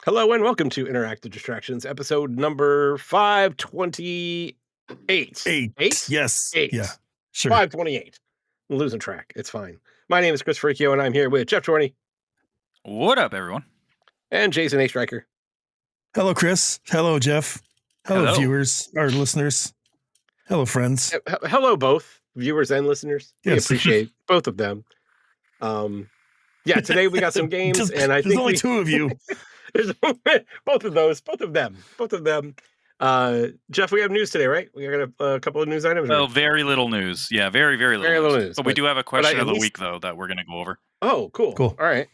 Hello and welcome to Interactive Distractions, episode number 528. Eight. Yes. Eight. Yeah. Sure. 528. I'm losing track. It's fine. My name is Chris Fricchio, and I'm here with Geoff Torney What up, everyone? and Jason A. Stryker. Hello, Chris. Hello, Jeff. Hello, Hello. viewers or listeners. Hello, friends. Hello, both viewers and listeners. We Yes. appreciate both of them. Yeah, today we got some games, and I There's think only two of you. there's both of them. Jeff, we have news today, right? We got a couple of news items. Well, very little news. Yeah, very little news. But we do have a question of the week, though, that we're going to go over. Oh, cool. Cool. All right.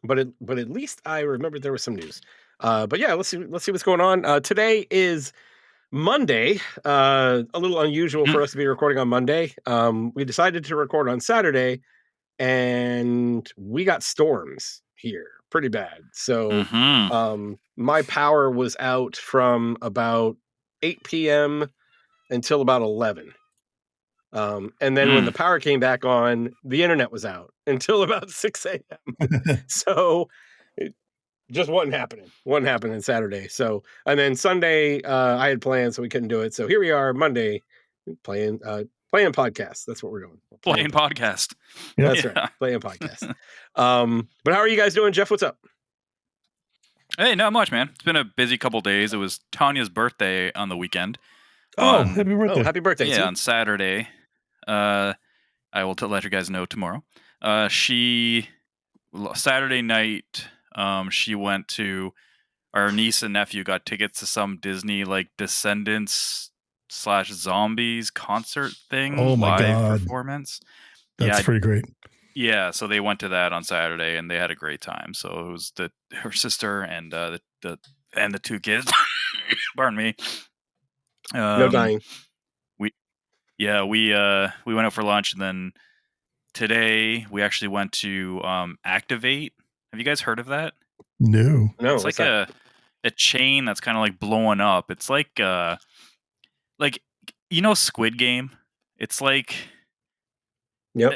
But at least I remember there was some news. But yeah, let's see what's going on. Today is Monday. A little unusual for us to be recording on Monday. We decided to record on Saturday, and we got storms here pretty bad. So my power was out from about 8 p.m. until about 11. And then when the power came back on, the internet was out until about 6 a.m. So it just wasn't happening Saturday. So, and then Sunday, I had plans, so we couldn't do it. So here we are Monday playing podcasts. That's what we're doing. Playing podcast. That's right. Playing podcast. But how are you guys doing? Jeff, what's up? Hey, not much, man. It's been a busy couple days. It was Tanya's birthday on the weekend. Oh, happy birthday. Happy birthday. Yeah, on Saturday. I will let you guys know tomorrow. Saturday night, she went to, our niece and nephew got tickets to some Disney, like, Descendants/Zombies concert thing. Oh my God. Performance. That's pretty great. Yeah, so they went to that on Saturday and they had a great time. So it was her sister and the two kids. Pardon me. No dying. We went out for lunch, and then today we actually went to Activate. Have you guys heard of that? No. It's like a chain that's kind of like blowing up. It's like Squid Game. It's like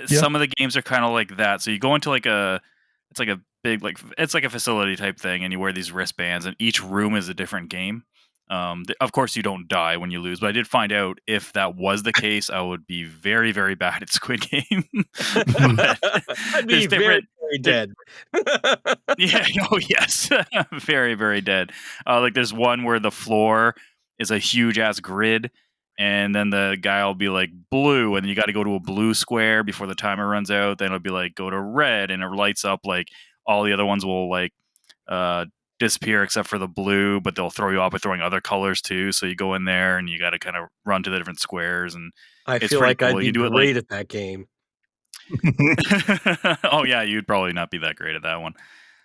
some of the games are kind of like that. So you go into it's like a big, it's like a facility type thing, and you wear these wristbands, and each room is a different game. Of course, you don't die when you lose, but I did find out if that was the case, I would be very, very bad at Squid Game. I'd be very, very dead. Yeah. Oh, yes. Very, very dead. Like there's one where the floor is a huge ass grid, and then the guy will be like blue, and you got to go to a blue square before the timer runs out. Then it'll be like go to red, and it lights up like all the other ones will like disappear except for the blue, but they'll throw you off by throwing other colors too. So you go in there and you got to kind of run to the different squares, and I feel like cool. I'd be great at that game. Oh yeah, you'd probably not be that great at that one.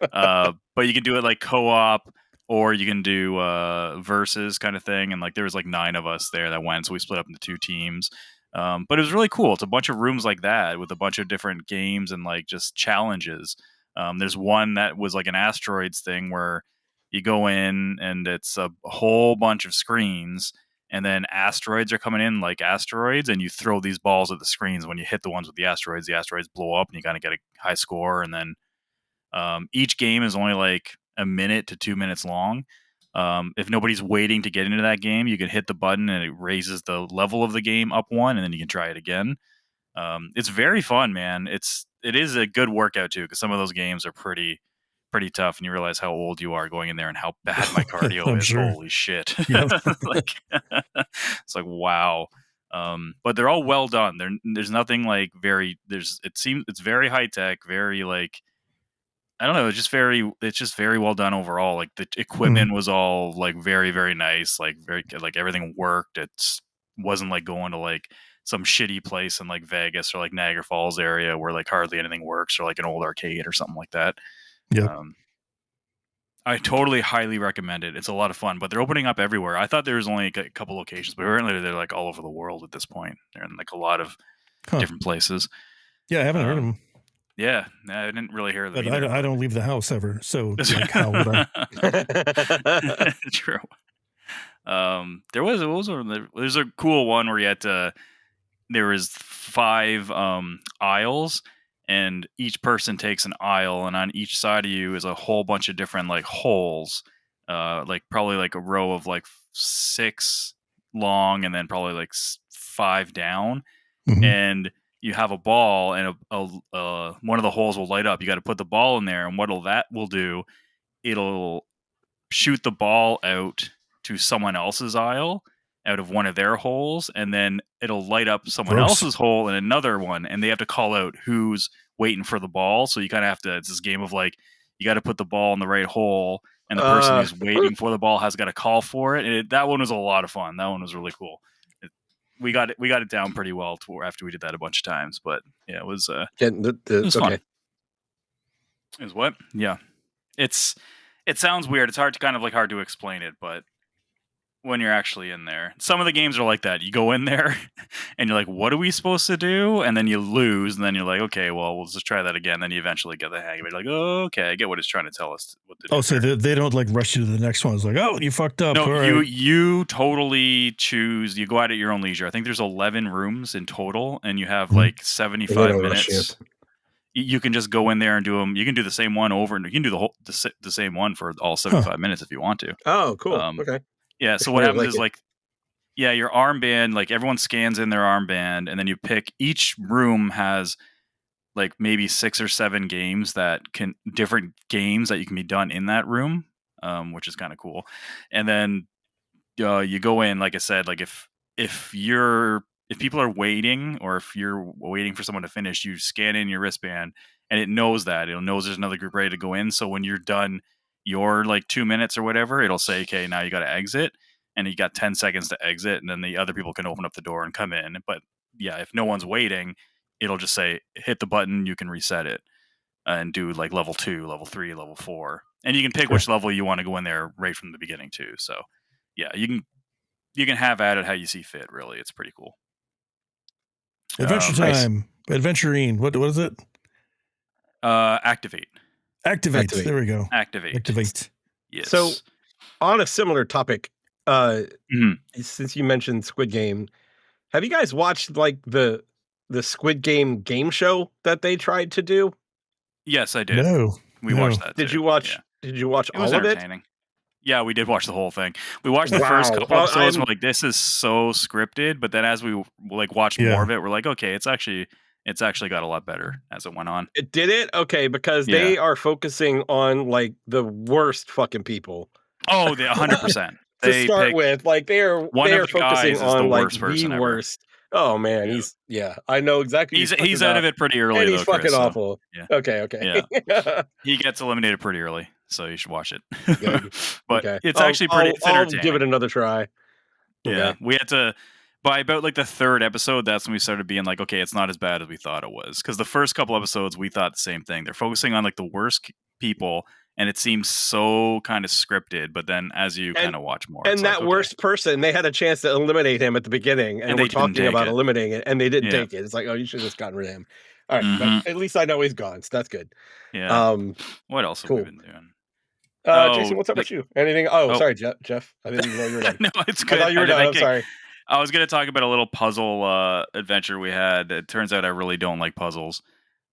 But you can do it like co-op, or you can do versus kind of thing. And like there was like 9 of us there that went, so we split up into 2 teams. But it was really cool. It's a bunch of rooms like that with a bunch of different games and like just challenges. There's one that was like an asteroids thing where you go in and it's a whole bunch of screens, and then asteroids are coming in like asteroids, and you throw these balls at the screens. When you hit the ones with the asteroids blow up, and you kind of get a high score. And then each game is only like a minute to 2 minutes long. If nobody's waiting to get into that game, you can hit the button and it raises the level of the game up 1, and then you can try it again. It's very fun, man. It is a good workout too, because some of those games are pretty tough, and you realize how old you are going in there and how bad my cardio is. Sure. Holy shit. Yep. It's like, wow. But they're all well done. There's nothing like it's very high tech, very like, I don't know. It's just very well done overall. Like the equipment was all like very, very nice. Like everything worked. It wasn't like going to like some shitty place in like Vegas or like Niagara Falls area where like hardly anything works, or like an old arcade or something like that. Yeah. I totally highly recommend it. It's a lot of fun, but they're opening up everywhere. I thought there was only a couple locations, but apparently they're like all over the world at this point. They're in like a lot of different places. Yeah, I haven't heard of them. Yeah, I didn't really hear them. But I don't leave the house ever, so like, how would I? True. There's a cool one where you had to. There was 5 aisles, and each person takes an aisle, and on each side of you is a whole bunch of different like holes, like probably like a row of like 6 long, and then probably like 5 down, Mhm. and you have a ball, and one of the holes will light up. You got to put the ball in there, and that will do, it'll shoot the ball out to someone else's aisle out of one of their holes, and then it'll light up someone Gross. else's hole in another one, and they have to call out who's waiting for the ball. So you kind of have to, it's this game of like, you got to put the ball in the right hole, and the person who's waiting for the ball has got to call for it. And that one was a lot of fun. That one was really cool. We got it down pretty well after we did that a bunch of times. But yeah, it was it was fun. Okay. Is what? Yeah. It sounds weird. It's hard to explain it, but when you're actually in there, some of the games are like that. You go in there and you're like, what are we supposed to do? And then you lose, and then you're like, okay, well, we'll just try that again. Then you eventually get the hang of it. Like, oh, okay, I get what it's trying to tell us what to do. Oh, so they don't like rush you to the next one. It's like, oh, you fucked up. No, All you right. you totally choose. You go out at your own leisure. I think there's 11 rooms in total, and you have Mhm. like They 75 don't rush you. minutes. You can just go in there and do them. You can do the same one over, and you can do the same one for all 75 minutes if you want to. Oh, cool. Okay. Yeah. So what happens is like, yeah, your armband, like everyone scans in their armband, and then you pick, each room has like maybe 6 or 7 games different games that you can be done in that room, which is kind of cool. And then you go in, like I said, like if people are waiting, or if you're waiting for someone to finish, you scan in your wristband, and it knows there's another group ready to go in. So when you're done your like 2 minutes or whatever, it'll say, okay, now you got to exit, and you got 10 seconds to exit, and then the other people can open up the door and come in. But yeah, if no one's waiting, it'll just say, hit the button, you can reset it, and do like level 2, level 3, level 4, and you can pick which level you want to go in there right from the beginning too. So yeah, you can have at it how you see fit. Really, it's pretty cool. Adventure time. Adventuring. What is it? Activate. Activate. There we go. Activate. Activate. Yes. So, on a similar topic, Mhm. since you mentioned Squid Game, have you guys watched like the Squid Game game show that they tried to do? Yes, I did. No. We watched that. Did too. you watch? Yeah. Did you watch It was all of it? entertaining. Yeah, we did watch the whole thing. We watched the first Wow. couple episodes. We're like, this is so scripted. But then as we like watched more of it, we're like, okay, it's actually got a lot better as it went on. It did it? Okay, because Yeah. they are focusing on like the worst fucking people. Oh, they 100%. To start with, like they are focusing on like the worst. Oh man, Yeah. I know exactly. He's out of it pretty early, and though, he's fucking Chris, so, awful. yeah. Okay. Yeah. He gets eliminated pretty early, so you should watch it. Good. But Okay. it's actually pretty. It's I'll entertaining. give it another try. Yeah, Okay. we had to, by about like the 3rd episode, that's when we started being like, okay, it's not as bad as we thought it was. Because the first couple episodes, we thought the same thing. They're focusing on like the worst people, and it seems so kind of scripted. But then as you kind of watch more, and that worst person, they had a chance to eliminate him at the beginning, and we're talking about eliminating it, and they didn't take it. It's like, oh, you should have just gotten rid of him. All right, but at least I know he's gone, so that's good. Yeah. What else have we been doing? Jason, what's up with you? Anything? Oh, sorry, Jeff. I didn't even know you were done. No, it's good. I thought you were done. I'm sorry. I was going to talk about a little puzzle adventure we had. It turns out I really don't like puzzles,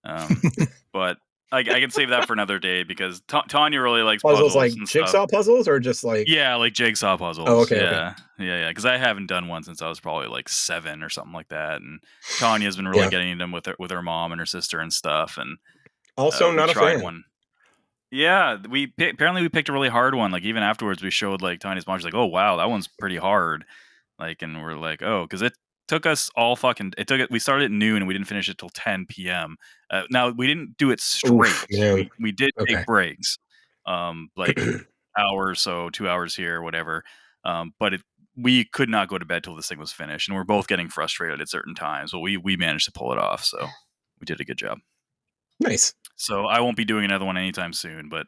but I can save that for another day, because Tanya really likes puzzles like and jigsaw stuff. puzzles, or just like like jigsaw puzzles. Oh, okay. Yeah. Because I haven't done one since I was probably like 7 or something like that, and Tanya's been really getting into them with her mom and her sister and stuff. And also not a fan. One. Yeah, apparently we picked a really hard one. Like even afterwards, we showed like Tanya's mom. She's like, "Oh wow, that one's pretty hard." Like, and we're like, "Oh," because it took us all fucking. We started at noon and we didn't finish it till 10 p.m. Now we didn't do it straight. We did take breaks, like hour or so, 2 hours here, whatever. But we could not go to bed till this thing was finished, and we're both getting frustrated at certain times. But we managed to pull it off, so we did a good job. Nice. So I won't be doing another one anytime soon, but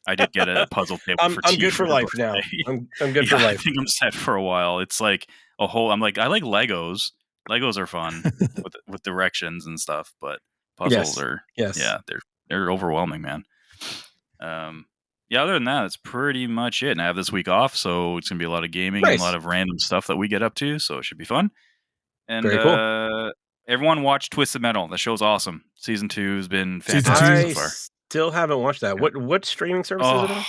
I did get a puzzle table for I'm good for life now. I'm good for life. I think I'm set for a while. It's like a whole. I'm like, I like Legos. Legos are fun with directions and stuff, but puzzles are they're overwhelming, man. Other than that, it's pretty much it. And I have this week off, so it's gonna be a lot of gaming and a lot of random stuff that we get up to. So it should be fun. And very cool. Everyone watch Twisted Metal. That show's awesome. Season 2 has been Season fantastic I so far. still haven't watched that. What streaming service is it on?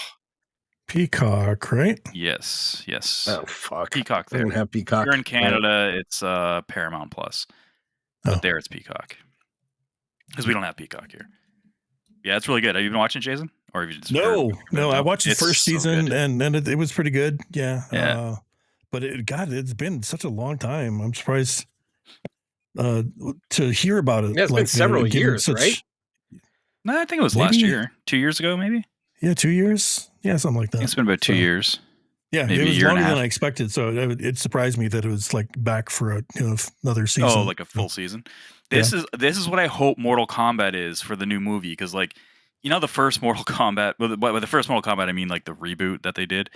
Peacock, right? Yes. Oh fuck! Peacock I there. don't have Peacock. Here in Canada, it's Paramount Plus, but there it's Peacock because we don't have Peacock here. Yeah, it's really good. Have you been watching it, Jason? Or have you just No. I watched the It's first so season good. and it was pretty good. Yeah. Yeah. But it's been such a long time. I'm surprised to hear about it. Yeah, it's been several given years, right? No, I think it was last year, 2 years ago, maybe. Yeah, 2 years. Yeah, something like I think that. it's been about 2 years. Yeah, maybe it was a year and longer a than half. I expected. So it surprised me that it was like back for another season. Oh, like a full season. This is what I hope Mortal Kombat is for the new movie, because like, the first Mortal Kombat. By the first Mortal Kombat, I mean like the reboot that they did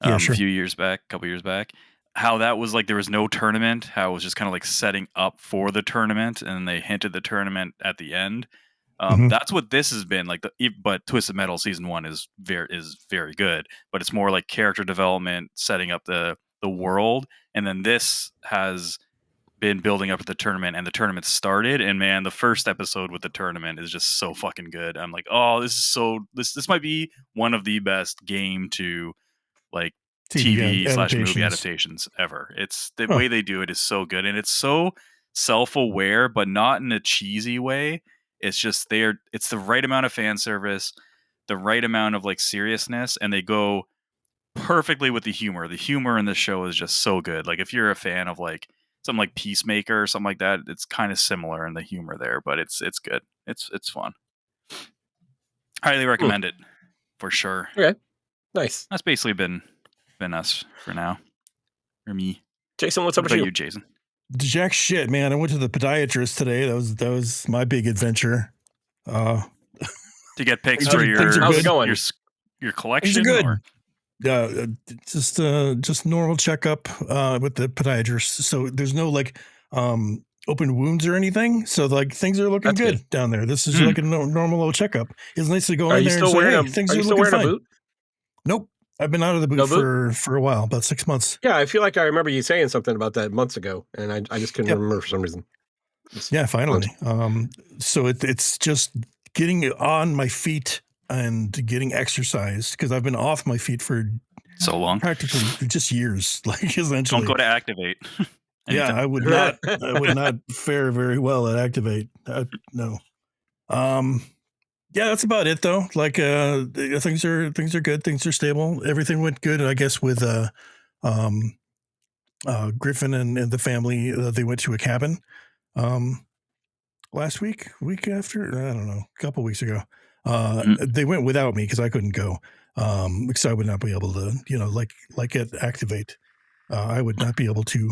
Yeah, sure. a couple years back. How that was like there was no tournament. How it was just kind of like setting up for the tournament, and then they hinted the tournament at the end. That's what this has been like. But Twisted Metal season 1 is very good, but it's more like character development, setting up the world, and then this has been building up to the tournament, and the tournament started, and man, the first episode with the tournament is just so fucking good. I'm like, oh, this might be one of the best game to like TV/movie adaptations ever. It's the way they do it is so good, and it's so self-aware, but not in a cheesy way. It's just it's the right amount of fan service, the right amount of like seriousness, and they go perfectly with the humor. The humor in this show is just so good. Like if you're a fan of like something like Peacemaker or something like that, it's kind of similar in the humor there, but it's good. It's fun. Highly recommend it for sure. Okay, nice. That's basically been us for now. For me. Jason, what's up with with you? Jason? Jack shit, man. I went to the podiatrist today. That was my big adventure. To get pics for your how's it going? Your collection. Things are good. Or? Just normal checkup with the podiatrist. So there's no like open wounds or anything. So like things are looking good down there. This is like a normal little checkup. It's nice to go in there and say, hey, things are looking fine. Boot? Nope. I've been out of the boot, for a while, about 6 months. Yeah, I feel like I remember you saying something about that months ago, and I just couldn't remember for some reason. Yeah, finally. So it's just getting on my feet and getting exercise, because I've been off my feet for so long, practically just years. Like essentially, don't go to Activate. Yeah, I would not. I would not fare very well at Activate. No. Yeah, that's about it though. Like things are good. Things are stable. Everything went good, I guess, with Griffin and the family. They went to a cabin last week after, I don't know, a couple weeks ago. They went without me because I couldn't go, because I would not be able to, like at Activate, I would not be able to,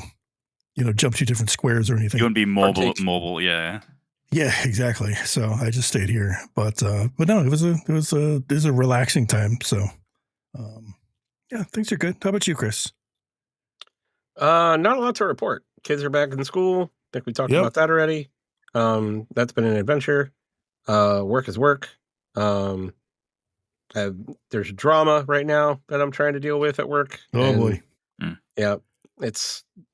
jump to different squares or anything. You wouldn't be mobile, yeah. Yeah, exactly. So I just stayed here, but no, it was a relaxing time. So, yeah, things are good. How about you, Chris? Not a lot to report. Kids are back in school. I think we talked about that already. That's been an adventure. Work is work. There's drama right now that I'm trying to deal with at work. Oh boy. Yeah,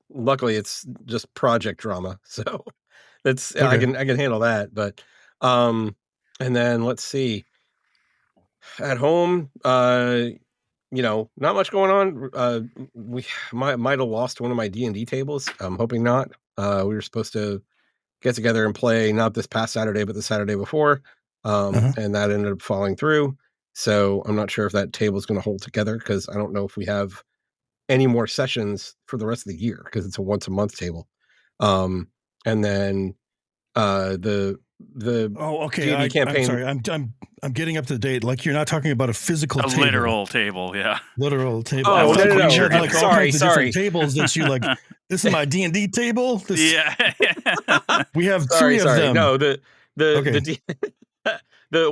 luckily it's just project drama. So that's okay. I can handle that. But and then let's see. At home, not much going on. We might have lost one of my D&D tables. I'm hoping not. We were supposed to get together and play not this past Saturday, but the Saturday before. And that ended up falling through. So I'm not sure if that table is going to hold together, because I don't know if we have any more sessions for the rest of the year, because it's a once a month table. And then the D&D campaign. I'm sorry, I'm getting up to date. Like, you're not talking about a physical table. Literal table, yeah. Literal table. Oh, no. Like sorry. Different tables that you like. This is my D&D table. Yeah. We have three of them. No,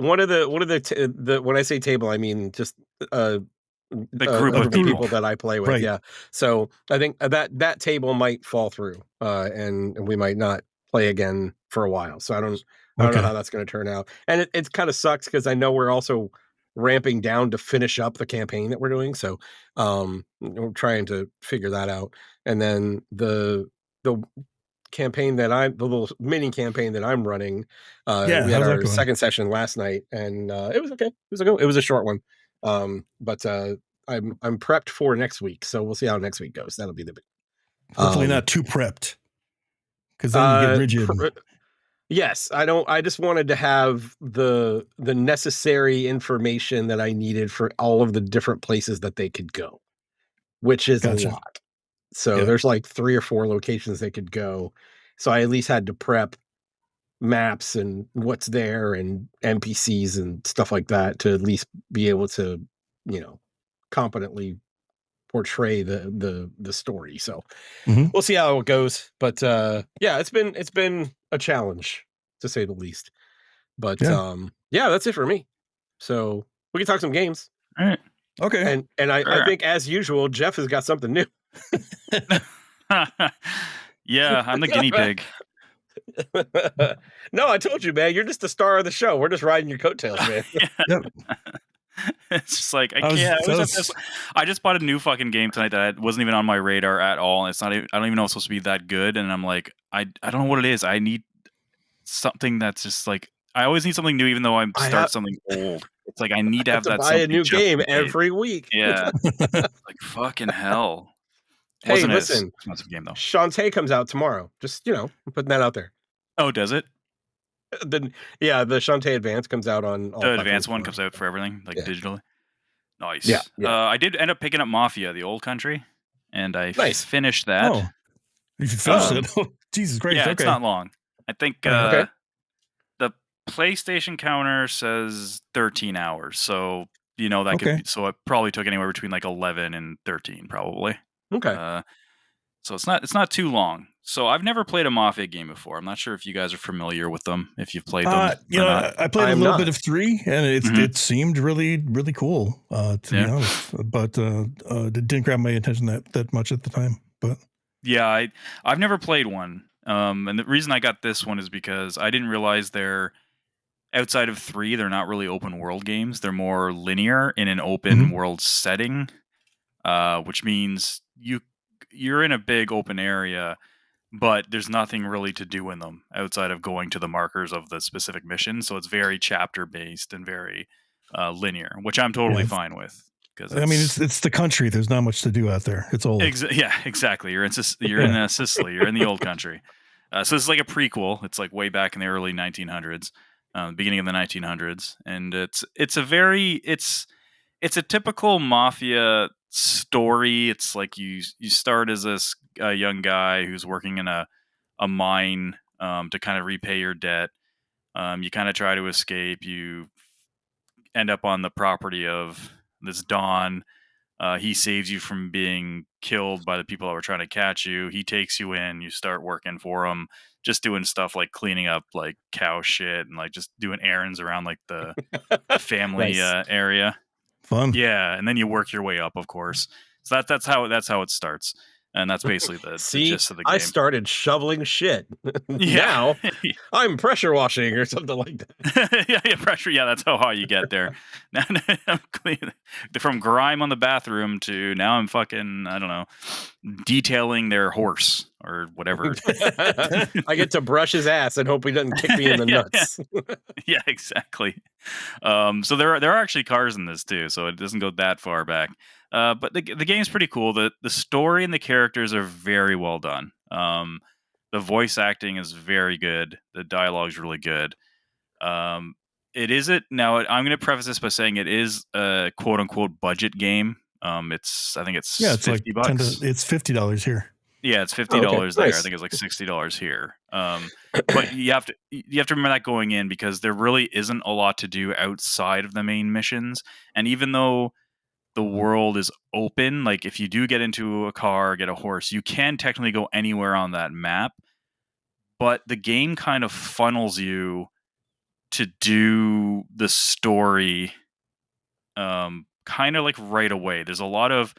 one of the when I say table, I mean just the group of people that I play with. Right. Yeah. So I think that table might fall through, and we might not play again for a while. So I don't know how that's going to turn out. And it kind of sucks, because I know we're also ramping down to finish up the campaign that we're doing. So we're trying to figure that out. And then the campaign the little mini campaign that I'm running. Yeah, We had how's that our going? second session last night, and it was okay. It was a short one, but I'm prepped for next week, so we'll see how next week goes. That'll be the big. Hopefully not too prepped, because then you get Uh, rigid. Yes, I don't. I just wanted to have the necessary information that I needed for all of the different places that they could go, which is a Gotcha. lot. So Yeah. there's like 3 or 4 locations they could go. So I at least had to prep maps and what's there and NPCs and stuff like that to at least be able to, you know, competently portray the story. So Mhm. we'll see how it goes. But yeah, it's been a challenge to say the least. But Yeah. yeah, that's it for me. So we can talk some games. All right. Okay. And I Sure. think as usual, Geoff has got something new. Yeah, I'm the guinea pig. No, I told you, man. You're just the star of the show. We're just riding your coattails, man. Yep. It's just like I I was, can't. I that always have this. was I just bought a new fucking game tonight that wasn't even on my radar at all. And it's not. I don't even know it's supposed to be that good. And I'm like, I don't know what it is. I need something that's just like I always need something new, even though I'm I start have, something old. It's like I need to have have to that buy a something new just game in case. every week. Yeah, like fucking hell. Hey, Wasn't as listen, expensive game though. Shantae comes out tomorrow. Just, I'm putting that out there. Oh, does it? Then yeah, the Shantae Advance comes out on all The platforms advanced one tomorrow. comes out for everything, like Yeah. digitally. Yeah. Nice. Yeah. I did end up picking up Mafia, the old country, and I Nice. finished that. oh, you should finish Oh, it. Jesus Christ. Yeah, it's Okay. not long. I think All right. okay. the PlayStation counter says 13 hours, so that could Okay. be. So it probably took anywhere between like 11 and 13, probably. Okay. Uh, so it's not too long. So I've never played a Mafia game before. I'm not sure if you guys are familiar with them, if you've played them You or know, not. I played I a am little bit not. of 3, and Hmm. it seemed really, really cool, to be Yeah. honest. But it didn't grab my attention that much at the time. But Yeah, I've never played one. And the reason I got this one is because I didn't realize they're outside of 3, they're not really open world games. They're more linear in an open Mhm. world setting, which means you're in a big open area, but there's nothing really to do in them outside of going to the markers of the specific mission. So it's very chapter based and very linear, which I'm totally yeah, fine with because I mean, it's it's the country. There's not much to do out there. It's old. yeah, exactly. You're in Yeah. Sicily. You're in the old country. So it's like a prequel. It's like way back in the early 1900s, beginning of the 1900s, and it's a typical mafia story. It's like you start as a young guy who's working in a mine to kind of repay your debt. You kind of try to escape. You end up on the property of this Don. He saves you from being killed by the people that were trying to catch you. He takes you in. You start working for him, just doing stuff like cleaning up like cow shit and like just doing errands around like the family Nice. area. Fun. Yeah, and then you work your way up, of course. So that's how it starts, and that's basically the See, gist of the I game. started shoveling shit. Yeah. Now I'm pressure washing or something like that. Yeah, pressure. Yeah, that's how high you get there. Now I'm clean. From grime on the bathroom to now I'm fucking I don't know, detailing their horse or whatever. I get to brush his ass and hope he doesn't kick me in the Yeah, yeah, nuts. yeah, exactly. So there are actually cars in this too, so it doesn't go that far back. But the game's pretty cool. The story and the characters are very well done. The voice acting is very good. The dialogue's really good. Um, it is it now. I'm going to preface this by saying it is a quote unquote budget game. I think Yeah, it's it's like $50. it's $50 here. Yeah, it's Oh, okay, $50 there. I nice. think it's like $60 here. But you have to remember that going in because there really isn't a lot to do outside of the main missions. And even though the world is open, like if you do get into a car, get a horse, you can technically go anywhere on that map. But the game kind of funnels you to do the story kind of like right away. There's a lot of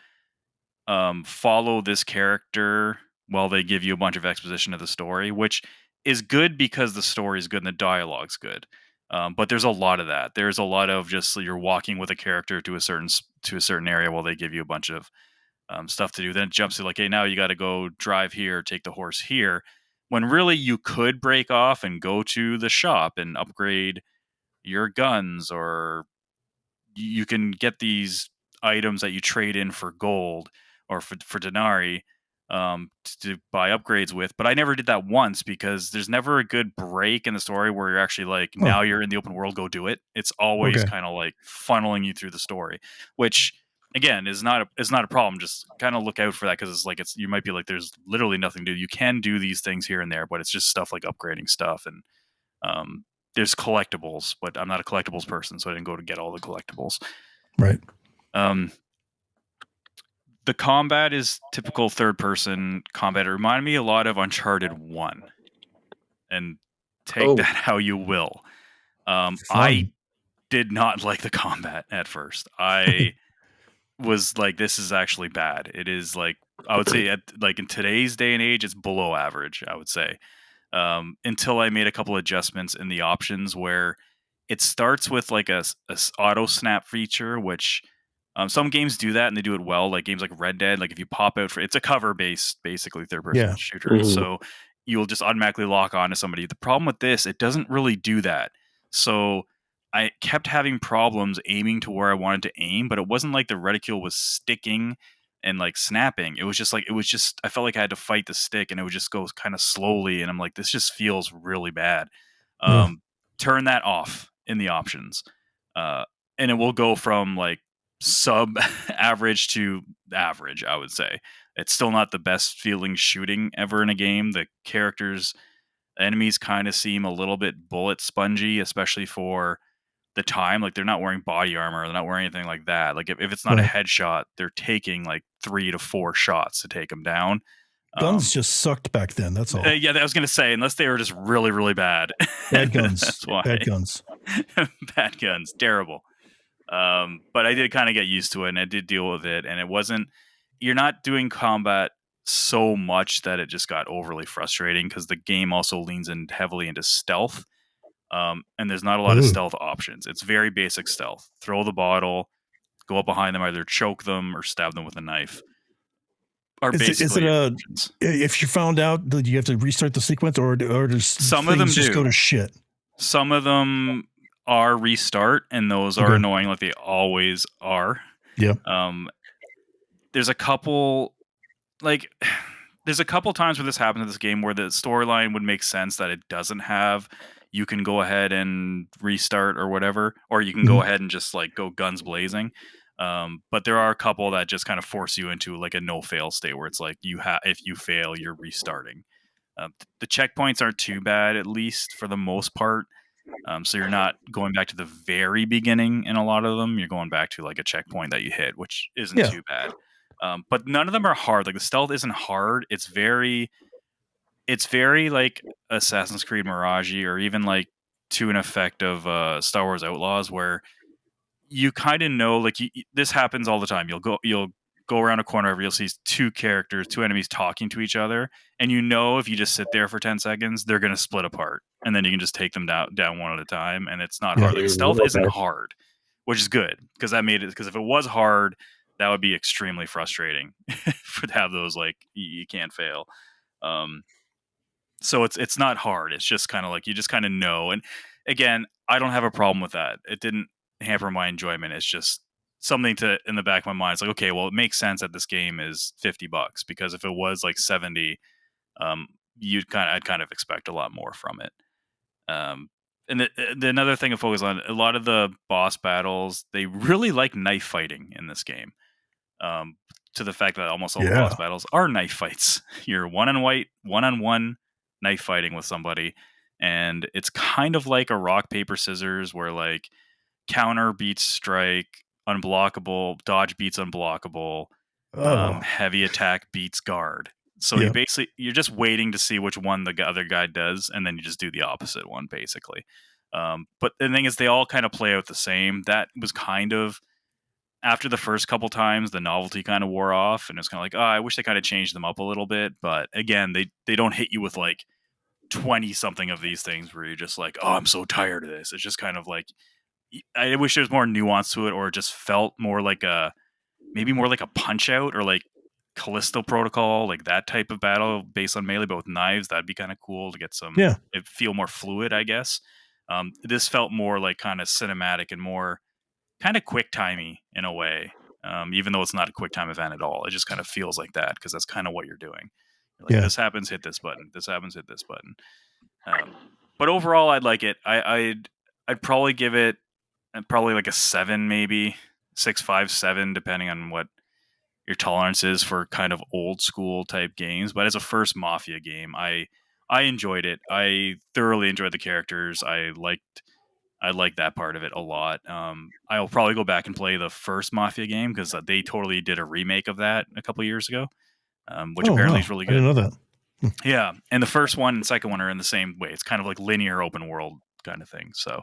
follow this character while they give you a bunch of exposition of the story, which is good because the story is good and the dialogue's good. But there's a lot of that. There's a lot of just you're walking with a character to a certain area while they give you a bunch of stuff to do. Then it jumps to like, hey, now you got to go drive here, take the horse here. when really you could break off and go to the shop and upgrade your guns, or you can get these items that you trade in for gold or for denarii, to buy upgrades with. But I never did that once because there's never a good break in the story where you're actually like, Huh. now you're in the open world, go do it. It's always Okay. kind of like funneling you through the story, which again is not a problem. Just kind of look out for that, because it's like, you might be like, there's literally nothing to do. You can do these things here and there, but it's just stuff like upgrading stuff. And um, there's collectibles, but I'm not a collectibles person, so I didn't go to get all the collectibles. Right. Um, the combat is typical third-person combat. It reminded me a lot of Uncharted 1, and take Oh, that how you will. I Fun. did not like the combat at first. I was like, this is actually bad. It is like, I would say, like in today's day and age, it's below average, I would say. Until I made a couple adjustments in the options where it starts with like a auto snap feature, which some games do that and they do it well. Like games like Red Dead, like if you pop out for, it's a cover based, basically third person Yeah. shooter. mhm. So you'll just automatically lock on to somebody. The problem with this, it doesn't really do that. So I kept having problems aiming to where I wanted to aim, but it wasn't like the reticule was sticking and like snapping. It was just like, I felt like I had to fight the stick and it would just go kind of slowly. And I'm like, this just feels really bad. Yeah. Turn that off in the options. Uh, and it will go from like sub average to average, I would say. It's still not the best feeling shooting ever in a game. The enemies kind of seem a little bit bullet spongy, especially for the time. Like they're not wearing body armor, they're not wearing anything like that. Like if it's not a Right. headshot, they're taking like 3 to 4 shots to take them down. Guns just sucked back then. That's all. Yeah, I was gonna say, unless they were just really, really bad. Bad guns. That's why. Bad guns. Bad guns, terrible. But I did kind of get used to it, and I did deal with it, and it wasn't. You're not doing combat so much that it just got overly frustrating, because the game also leans in heavily into stealth. And there's not a lot of Ooh. stealth options. It's very basic stealth. Throw the bottle, go up behind them, either choke them or stab them with a knife. Are Is it basically your a options. if you found out that you have to restart the sequence, or does Some things of them just go do. to shit? Some of them are restart, and those are Okay. annoying, like they always are. Yeah. There's a couple, like, there's a couple times where this happens in this game where the storyline would make sense that it doesn't have. You can go ahead and restart or whatever, or you can go ahead and just like go guns blazing. But there are a couple that just kind of force you into like a no fail state where it's like if you fail, you're restarting. The checkpoints aren't too bad, at least for the most part. So you're not going back to the very beginning in a lot of them. You're going back to like a checkpoint that you hit, which isn't Yeah. too bad. But none of them are hard. Like the stealth isn't hard. It's very like Assassin's Creed Mirage, or even like to an effect of Star Wars Outlaws, where you kind of know, like this happens all the time. You'll go around a corner, you'll see two enemies talking to each other, and you know if you just sit there for 10 seconds, they're going to split apart, and then you can just take them down one at a time, and it's not hard. Like stealth isn't hard, which is good, because that made it. Because if it was hard, that would be extremely frustrating to have those, like you can't fail. So it's not hard. It's just kind of like you just kind of know. And again, I don't have a problem with that. It didn't hamper my enjoyment. It's just something to in the back of my mind. It's like, okay, well, it makes sense that this game is $50, because if it was like 70, I'd kind of expect a lot more from it. And the another thing to focus on, a lot of the boss battles, they really like knife fighting in this game. To the fact that almost all the boss battles are knife fights. You're one-on-one knife fighting with somebody, and it's kind of like a rock paper scissors, where like counter beats strike, unblockable dodge beats unblockable, heavy attack beats guard. So you're just waiting to see which one the other guy does, and then you just do the opposite one, basically. But the thing is, they all kind of play out the same. That was kind of, after the first couple times, the novelty kind of wore off, and it's kind of like, oh, I wish they kind of changed them up a little bit. But again, they don't hit you with like 20 something of these things where you're just like, oh, I'm so tired of this. It's just kind of like, I wish there was more nuance to it, or it just felt more like maybe more like a punch out, or like Callisto Protocol, like that type of battle based on melee, but with knives. That'd be kind of cool to get some. Yeah. It feel more fluid, I guess. This felt more like kind of cinematic and more kind of quick timey in a way. Even though it's not a quick time event at all, it just kind of feels like that because that's kind of what you're doing. You're like, Yeah. this happens, hit this button. This happens, hit this button. But overall, I'd like it. I'd probably give it probably like a 7, maybe 6.5, 7, depending on what your tolerance is for kind of old school type games. But as a first Mafia game, I enjoyed it. I thoroughly enjoyed the characters. I liked that part of it a lot. I'll probably go back and play the first Mafia game because they totally did a remake of that a couple years ago, which apparently is really I didn't good. know that. Yeah, and the first one and second one are in the same way. It's kind of like linear open world kind of thing. So,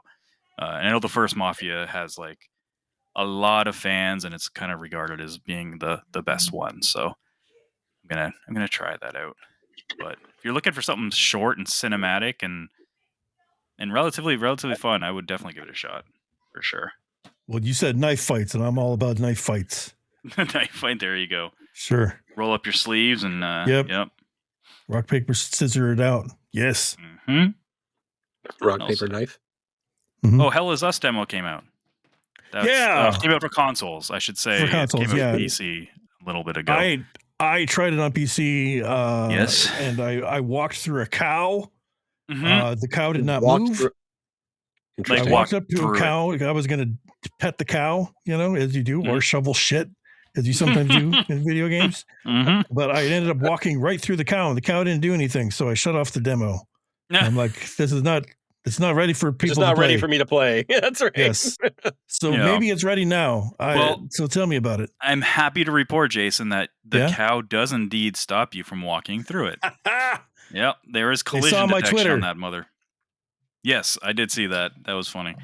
and I know the first Mafia has like a lot of fans, and it's kind of regarded as being the best one. So, I'm gonna try that out. But if you're looking for something short and cinematic and relatively fun, I would definitely give it a shot for sure. Well, you said knife fights, and I'm all about knife fights. Knife fight. There you go. Sure. Roll up your sleeves and Yep. Rock, paper, scissor it out. Yes. Rock, paper, knife. Mhm. Oh, Hell Is Us demo came out. Came out for consoles, I should say. For consoles, it came out yeah. for PC a little bit ago. I tried it on PC. Yes. And I walked through a cow. Mhm. The cow did not move. I walked up to a cow. I was going to pet the cow, as you do, or shovel shit, as you sometimes do in video games. But I ended up walking right through the cow, and the cow didn't do anything. So I shut off the demo. I'm like, it's not ready for people to play. It's not ready for me to play. That's right. Yes. So maybe it's ready now. So tell me about it. I'm happy to report, Jason, that the cow does indeed stop you from walking through it. Yep. There is collision detection on that mother. Yes, I did see that. That was funny.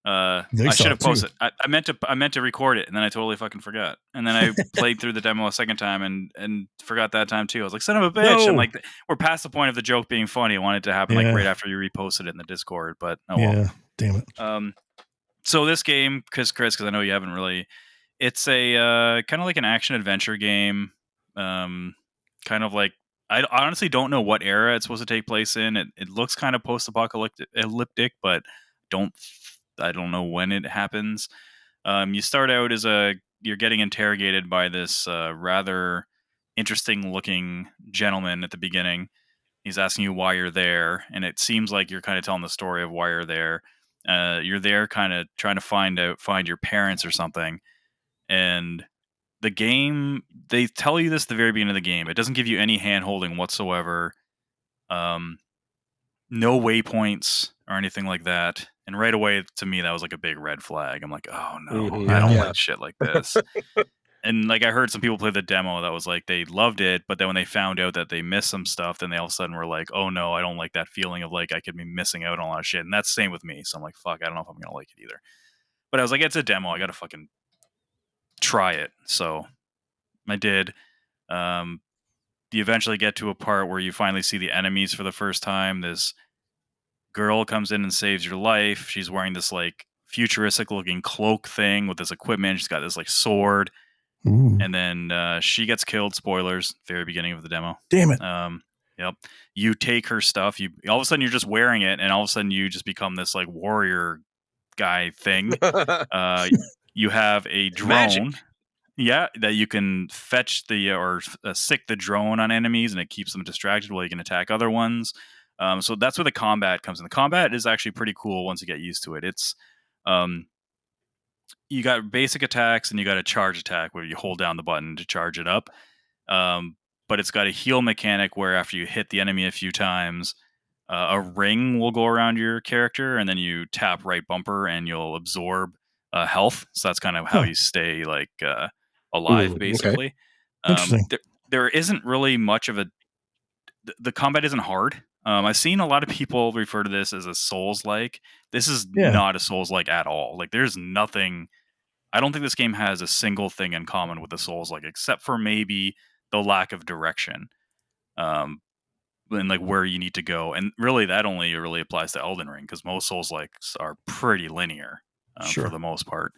I should have posted. I meant to record it, and then I totally fucking forgot. And then I played through the demo a second time and forgot that time too. I was like, son of a bitch! No. I'm like, we're past the point of the joke being funny. I want it to happen like right after you reposted it in the Discord, but oh well. Yeah, damn it. So this game, Chris, because I know you haven't really. It's a kind of like an action adventure game. Kind of like I honestly don't know what era it's supposed to take place in. It looks kind of post-apocalyptic, but I don't know when it happens. You start out as you're getting interrogated by this rather interesting looking gentleman at the beginning. He's asking you why you're there, and it seems like you're kind of telling the story of why you're there. You're there kind of trying to find your parents or something. And the game, they tell you this at the very beginning of the game. It doesn't give you any hand holding whatsoever. No waypoints or anything like that. And right away, to me, that was like a big red flag. I'm like, oh no, I don't like shit like this. And like I heard some people play the demo that was like they loved it, but then when they found out that they missed some stuff, then they all of a sudden were like, oh no, I don't like that feeling of like I could be missing out on a lot of shit. And that's the same with me. So I'm like, fuck, I don't know if I'm gonna like it either. But I was like, it's a demo. I gotta fucking try it. So I did. You eventually get to a part where you finally see the enemies for the first time. This girl comes in and saves your life. She's wearing this like futuristic looking cloak thing with this equipment. She's got this like sword. Ooh. And then she gets killed. Spoilers, very beginning of the demo. Damn it. Yep. You take her stuff. You all of a sudden you're just wearing it, and all of a sudden you just become this like warrior guy thing. You have a drone. Magic. Yeah, that you can fetch or sick the drone on enemies, and it keeps them distracted while you can attack other ones. So that's where the combat comes in. The combat is actually pretty cool once you get used to it. It's you got basic attacks and you got a charge attack where you hold down the button to charge it up. But it's got a heal mechanic where after you hit the enemy a few times, a ring will go around your character, and then you tap right bumper and you'll absorb health. So that's kind of how you stay like alive, basically. Okay. Interesting. There isn't really much of the combat isn't hard. I've seen a lot of people refer to this as a Souls-like. This is not a Souls-like at all. Like, there's nothing. I don't think this game has a single thing in common with the Souls-like, except for maybe the lack of direction, and like where you need to go. And really, that only really applies to Elden Ring, because most Souls-likes are pretty linear for the most part.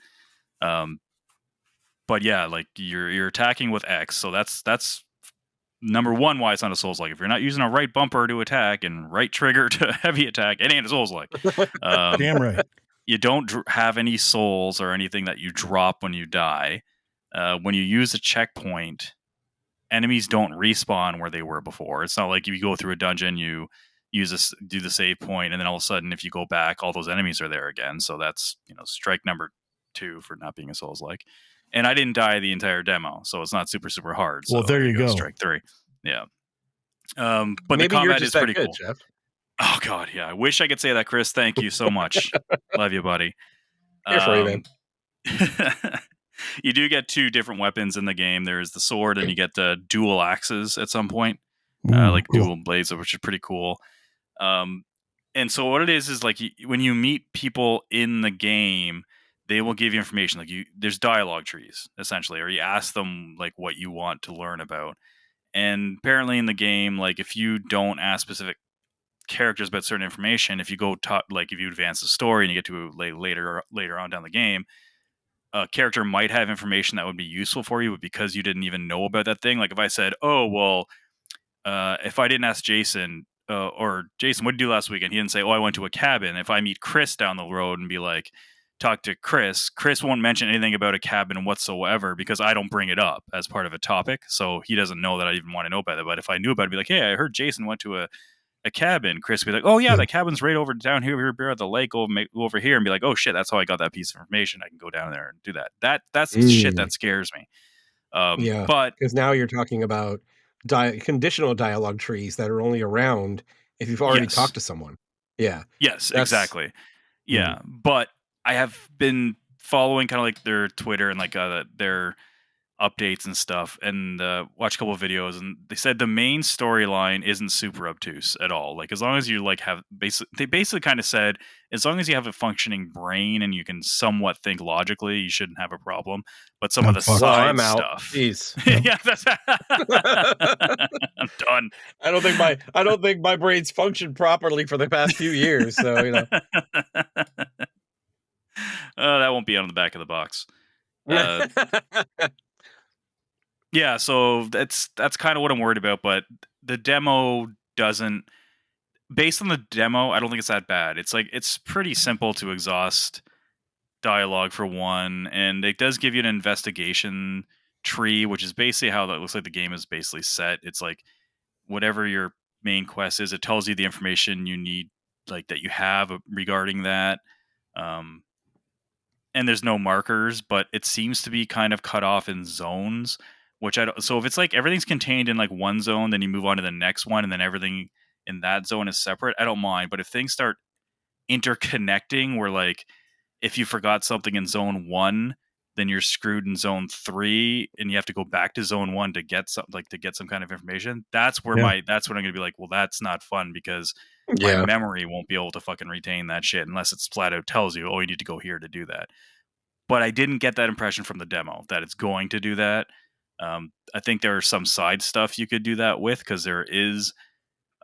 but yeah, like you're attacking with X, so that's number one why it's not a Souls like. If you're not using a right bumper to attack and right trigger to heavy attack, it ain't a Souls like. Um, Damn right. you don't have any souls or anything that you drop when you die. When you use a checkpoint, enemies don't respawn where they were before. It's not like if you go through a dungeon, you do the save point, and then all of a sudden, if you go back, all those enemies are there again. So that's strike number 2 for not being a Souls like. And I didn't die the entire demo, so it's not super super hard. So Well, there you go. strike 3. Yeah. But Maybe the combat you're just is that pretty good, cool. Jeff. Oh god, yeah. I wish I could say that, Chris. Thank you so much. Love you, buddy. Here for you, man. You do get 2 different weapons in the game. There's the sword, and you get the dual axes at some point, like cool. dual blades, which is pretty cool. And so what it is like when you meet people in the game, they will give you information. Like there's dialogue trees essentially, or you ask them like what you want to learn about. And apparently in the game, like if you don't ask specific characters about certain information, if you go talk, like if you advance the story and you get to later on down the game, a character might have information that would be useful for you, but because you didn't even know about that thing, like if I said, "Oh well, if I didn't ask Jason, or Jason, what did you do last weekend?" He didn't say, "Oh, I went to a cabin." If I meet Chris down the road and be like, talk to Chris, Chris won't mention anything about a cabin whatsoever because I don't bring it up as part of a topic. So he doesn't know that I even want to know about it. But if I knew about it, I'd be like, "Hey, I heard Jason went to a cabin." Chris would be like, "Oh yeah, the cabin's right over down here at the lake over here," and be like, "Oh shit, that's how I got that piece of information. I can go down there and do that." That's the shit that scares me. Yeah, But because now you're talking about conditional dialogue trees that are only around if you've already yes, talked to someone. Yeah, yes, that's exactly. mm, Yeah, but I have been following kind of like their Twitter and like their updates and stuff, and watch a couple of videos, and they said the main storyline isn't super obtuse at all. Like as long as you like have they basically kind of said as long as you have a functioning brain and you can somewhat think logically, you shouldn't have a problem. But some of I'm the fucked. well, side I'm out. stuff, Jeez. Yep. yeah, that's I'm done. I don't think my brain's functioned properly for the past few years. So That won't be on the back of the box. Uh, yeah, so that's kind of what I'm worried about. But the demo doesn't. Based on the demo, I don't think it's that bad. It's like it's pretty simple to exhaust dialogue for one, and it does give you an investigation tree, which is basically how that looks like the game is basically set. It's like whatever your main quest is, it tells you the information you need, like that you have regarding that. Um, and there's no markers, but it seems to be kind of cut off in zones, which I don't. So if it's like everything's contained in like one zone, then you move on to the next one, and then everything in that zone is separate, I don't mind. But if things start interconnecting, where like if you forgot something in zone 1, then you're screwed in zone 3, and you have to go back to zone 1 to get some kind of information. That's where Yeah. that's when I'm gonna be like, well, that's not fun because my yeah, memory won't be able to fucking retain that shit unless it's flat out tells you, oh, you need to go here to do that. But I didn't get that impression from the demo that it's going to do that. I think there are some side stuff you could do that with because there's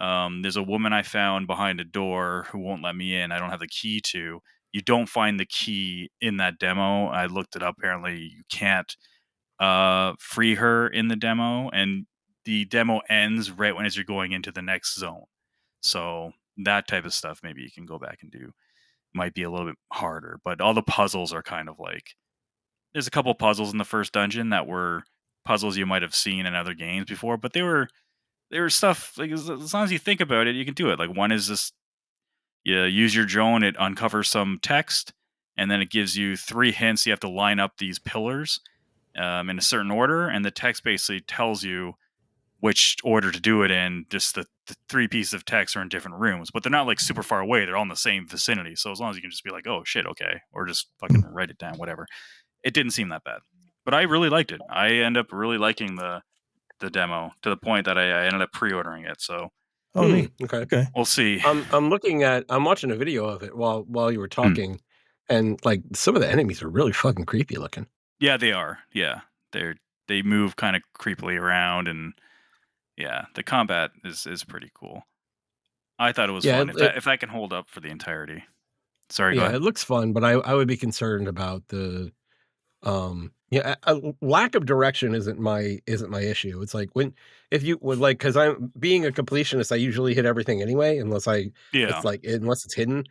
a woman I found behind a door who won't let me in. I don't have the key to. You don't find the key in that demo. I looked it up. Apparently, you can't free her in the demo, and the demo ends right as you're going into the next zone. So that type of stuff, maybe you can go back and do. Might be a little bit harder, but all the puzzles are kind of like there's a couple puzzles in the first dungeon that were puzzles you might have seen in other games before, but they were stuff like as long as you think about it, you can do it. Like one is just you use your drone, it uncovers some text, and then it gives you 3 hints. You have to line up these pillars in a certain order, and the text basically tells you which order to do it in. Just the 3 pieces of text are in different rooms, but they're not like super far away. They're all in the same vicinity. So as long as you can just be like, oh shit, okay, or just fucking write it down, whatever. It didn't seem that bad, but I really liked it. I end up really liking the demo to the point that I ended up pre-ordering it. So Oh, neat. okay. Okay. we'll see. I'm watching a video of it while you were talking, and like some of the enemies are really fucking creepy looking. Yeah, they are. Yeah, they move kind of creepily around, and yeah, the combat is pretty cool. I thought it was Yeah, fun if that can hold up for the entirety. Sorry, go yeah, ahead. it looks fun, but I would be concerned about the Yeah, a lack of direction isn't my issue. It's like if you would like, because I'm being a completionist, I usually hit everything anyway, Yeah. it's like unless it's hidden.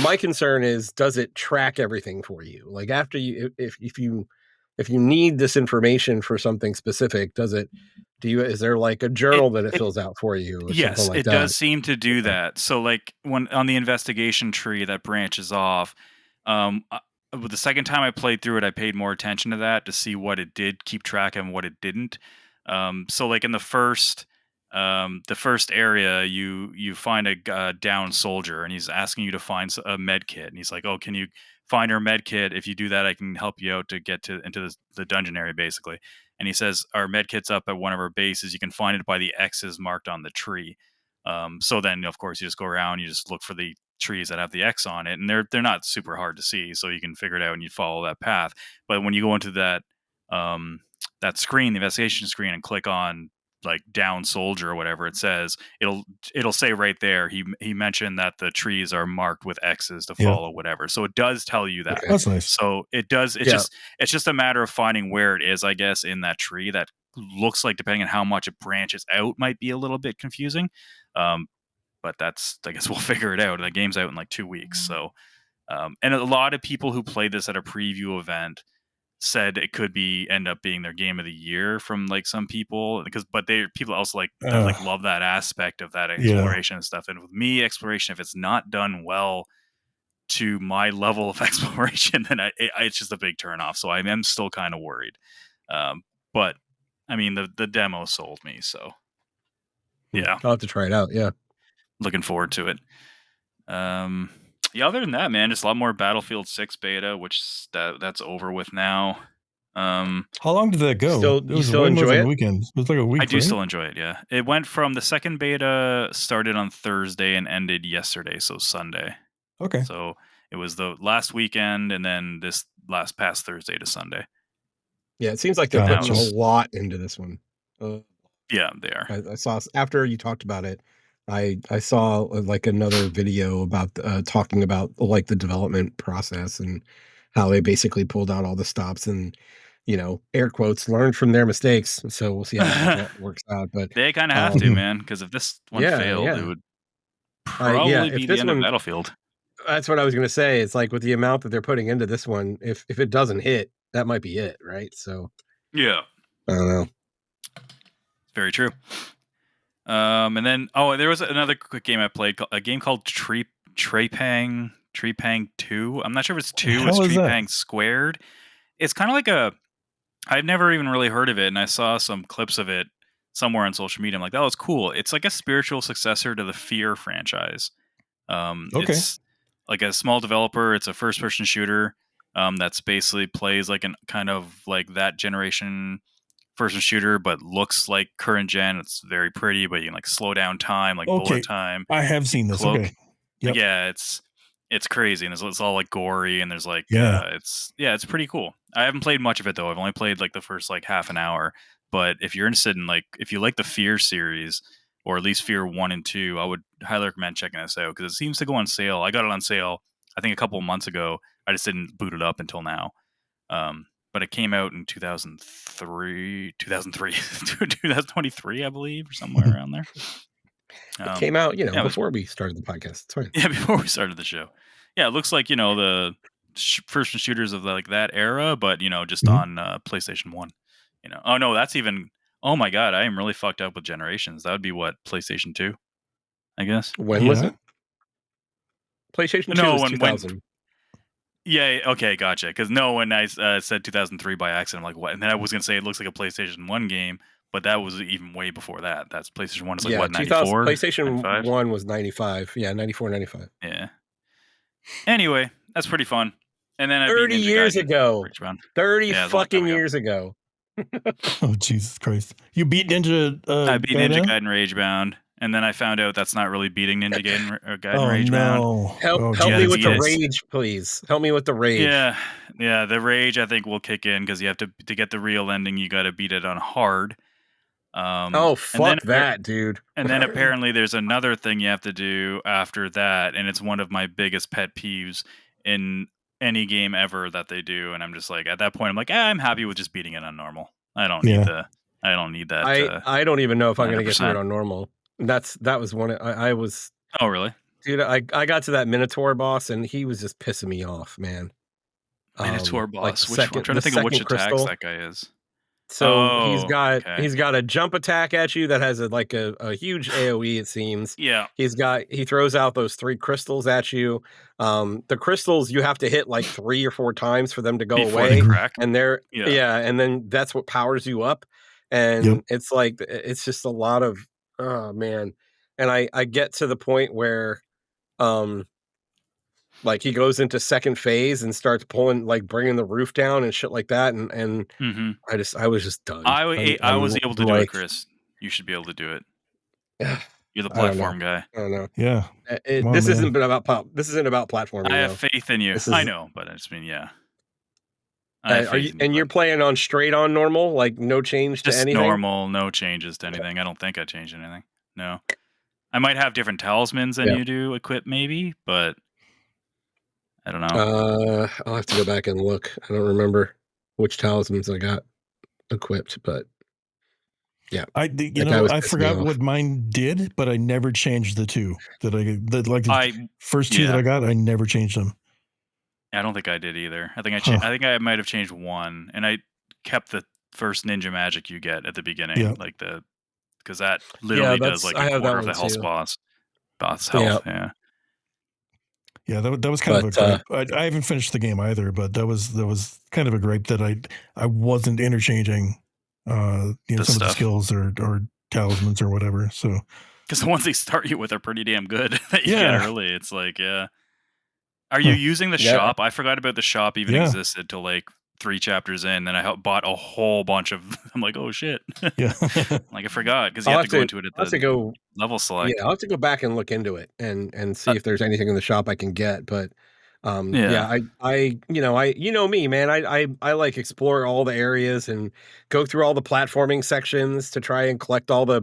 My concern is, does it track everything for you? Like after you, if you need this information for something specific, is there like a It journal that it it fills out for you or something Yes, like it that? does seem to do Okay. that. So, like, when on the investigation tree that branches off, um, uh, with the second time I played through it, I paid more attention to that to see what it did keep track of and what it didn't. So, like in the first area, you find a down soldier, and he's asking you to find a med kit, and he's like, "Oh, can you find our med kit? If you do that, I can help you out to get to into the dungeon area, basically." And he says our med kit's up at one of our bases. You can find it by the X's marked on the tree. So then, of course, you just go around. You just look for the trees that have the X on it, and they're not super hard to see, so you can figure it out and you follow that path. But when you go into um, that screen, the investigation screen, and click on like down soldier or whatever it says, it'll say right there. He mentioned that the trees are marked with X's to Yeah. follow whatever. So it does tell you that. Okay. That's nice. So it does. Yeah. It's just a matter of finding where it is, I guess, in that tree. That looks like, depending on how much it branches out, might be a little bit confusing. Um, but that's, I guess, we'll figure it out. The game's out in like 2 weeks, so and a lot of people who played this at a preview event said it could be end up being their game of the year from like some people, because but they people also like that, Uh, like love that aspect of that yeah. exploration and stuff. And with me, exploration, if it's not done well to my level of exploration, then it's just a big turnoff. So I am still kind of worried. But I mean, the demo sold me, so yeah, I'll have to try it out. Yeah. looking forward to it. Yeah, other than that, man, just a lot more Battlefield 6 beta, which that's over with now. How long did that go? It You was still way more enjoy than a it? weekend. It was like a I week, do right? still enjoy it. Yeah, it went from the second beta started on Thursday and ended yesterday, so Sunday. Okay. So it was the last weekend, and then this last past Thursday to Sunday. Yeah, it seems like they're And now putting Gotcha. a it's lot into this one. Uh, yeah, they are. I saw after you talked about it, I saw like another video about talking about like the development process and how they basically pulled out all the stops and air quotes learned from their mistakes. So we'll see how that works out. But They kind of have to, Mhm. man, because if this one yeah, failed, it yeah, would yeah. probably If be the this end of one, Battlefield. that's what I was gonna say. It's like with the amount that they're putting into this one, if it doesn't hit, that might be it, right? So Yeah, I don't know. very true. And then there was another quick game I played, a game called Treepang 2. I'm not sure if it's What the 2, it's hell is that? Treepang Squared. It's kind of like I've never even really heard of it, and I saw some clips of it somewhere on social media. I'm like, oh, it's cool. It's like a spiritual successor to the Fear franchise. Okay. It's like a small developer. It's a first-person shooter that's basically plays like an kind of like that generation person shooter, but looks like current gen. It's very pretty, but you can like slow down time, like bullet Okay. time. I have You seen this. cloak. Okay. Yep. Yeah, it's crazy, and it's all like gory, and there's like Yeah. it's pretty cool. I haven't played much of it though. I've only played like the first like half an hour. But if you're interested in like if you like the Fear series, or at least Fear 1 and 2, I would highly recommend checking this out because it seems to go on sale. I got it on sale I think a couple of months ago. I just didn't boot it up until now. But it came out in 2023, I believe, or somewhere around there. It came out, Yeah, it was before we started the podcast. It's fine. yeah before we started the show. Yeah, it looks like the first shooters of like that era, but just Mhm. on PlayStation 1. Oh no, that's even. Oh my god, I am really fucked up with generations. That would be what, PlayStation 2, I guess. When was Yeah. it? PlayStation 2 No, was when 2000. yeah, okay, gotcha. Because no, when I said 2003 by accident, I'm like, what? And then I was gonna say it looks like a PlayStation 1 game, but that was even way before that. That's PlayStation 1 is like Yeah, what, 2000. 94, PlayStation 95? 1 was 95. Yeah, 94, 95. Yeah. Anyway, that's pretty fun. And then I beat 30 Ninja years Gaiden ago. Ragebound. 30 Yeah, it was a long time fucking ago. years ago. Oh Jesus Christ! You beat Ninja I beat Ninja Gaiden? Gaiden Ragebound, and then I found out that's not really beating Ninja Gaiden Oh Ragebound. no! Help Oh You help got me to with Jesus beat the it. Christ! rage, please. Help me with the rage. Yeah, yeah. The rage I think will kick in because you have to get the real ending. You got to beat it on hard. Oh, And then fuck that, dude. apparently there's another thing you have to do after that, and it's one of my biggest pet peeves. In any game ever that they do, and I'm just like at that point I'm like, I'm happy with just beating it on normal. I don't need Yeah. the I don't need that I don't even know if I'm gonna get through it 100%. on normal. That was one I was Oh really? dude, I got to that Minotaur boss and he was just pissing me off, man. Minotaur Like boss. Which one? I'm trying the to think of which second attacks crystal. that guy is. So Oh, okay. he's got a jump attack at you that has a huge AoE, it seems. Yeah. He throws out those 3 crystals at you. The crystals you have to hit like 3 or 4 times for them to go Before they away, Mhm. crack. and they're Yeah. yeah, and then that's what powers you up. Yep. And it's like it's just a lot of oh man. And I get to the point where um like he goes into second phase and starts pulling like bringing the roof down and shit like that and Hmm. I was just done. I was able to do it, Like, Chris. You should be able to do it. ugh, You're the I don't know. platform guy. I don't know. Yeah. Come on, This man. isn't been about this isn't about I platforming have though. faith in you. This I is know, but I just mean, yeah. I have are faith you in you, and you're bud. playing on straight on normal, like no change to Just anything? normal, no changes to anything. I don't think I changed anything. No. I might have different talismans than Yeah. you do equipped maybe, but I don't know. I'll have to go back and look. I don't remember which talismans I got equipped, but yeah, You that guy know, was I pissing me forgot off. what mine did, but I never changed the 2 that like the I first 2 that yeah. I got, I never changed them. I don't think I did either. Huh. I think I might have changed one, and I kept the first ninja magic you get at the beginning, Yeah. like the because that Yeah, literally does that's like a I have that quarter of one the health too. boss Yeah, health. Yeah, Yeah, that was kind of but a gripe. I haven't finished the game either, but that was kind of a gripe that I wasn't interchanging, the some of the stuff skills or talismans or whatever. So because the ones they start you with are pretty damn good that you get yeah, early. It's like, yeah, are you huh, using the yeah, shop? I forgot about the shop even yeah, existed till like 3 chapters in. Then I bought a whole bunch of. I'm like, oh shit, yeah, like I forgot because you have to go into it at I'll have the to go level yeah, select. I'll have to go back and look into it and Uh, see if there's anything in the shop I can get, but, yeah, yeah, you know me, man, I like explore all the areas and go through all the platforming sections to try and collect all the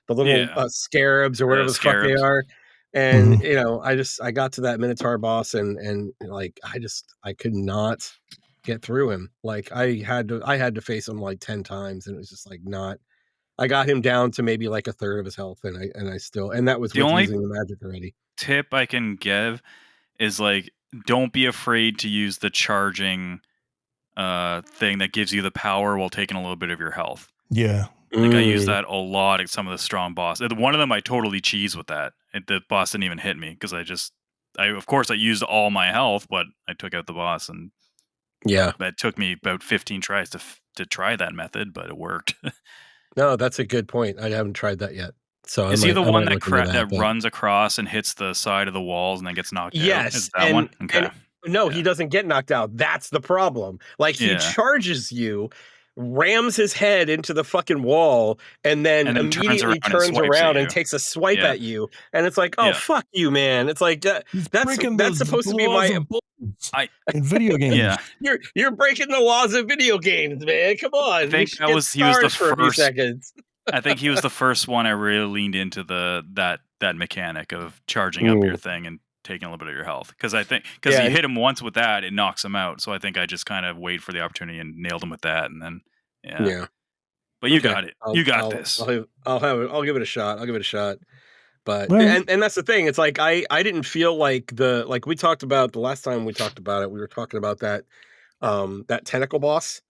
little, yeah, scarabs or the whatever the fuck they scarabs. are, and, hmm I got to that Minotaur boss and, like, I could not get through him, like, I had to face him, like, 10 times, and it was just, like, not I got him down to maybe like a third of his health, and I still and that was The with only using the magic already. tip I can give is like don't be afraid to use the charging thing that gives you the power while taking a little bit of your health. yeah. Like I use Mm, that a lot at some of the strong boss. One of them I totally cheese with that. The boss didn't even hit me because I of course I used all my health, but I took out the boss and yeah. that took me about 15 tries to try that method, but it worked. No, that's a good point. I haven't tried that yet. So Is he the I one might look into that, that but runs across and hits the side of the walls and then gets knocked out? Is yes, it that one? Okay. and no, Yeah. he doesn't get knocked out. That's the problem. Like he Yeah. charges you, rams his head into the fucking wall, and then And then turns immediately around and turns swipes at around and you. takes a swipe Yeah. at you. And it's like, oh Yeah. fuck you, man. It's like He's breaking that's the supposed to be laws my of bullets I in video games. yeah. you're breaking the laws of video games, man. Come I on. You think should that get was he was the stars for a few first seconds. I think he was the first one I really leaned into that mechanic of charging up your Mm. thing and taking a little bit of your health. Because I think because Yeah, you and hit him once with that, it knocks him out. So I think I just kind of wait for the opportunity and nailed him with that, and then yeah. yeah. But you Okay. got it. You got this. I'll give it a shot. I'll give it a shot. But All right. and that's the thing. It's like I didn't feel like like we talked about the last time we talked about it, we were talking about that tentacle boss.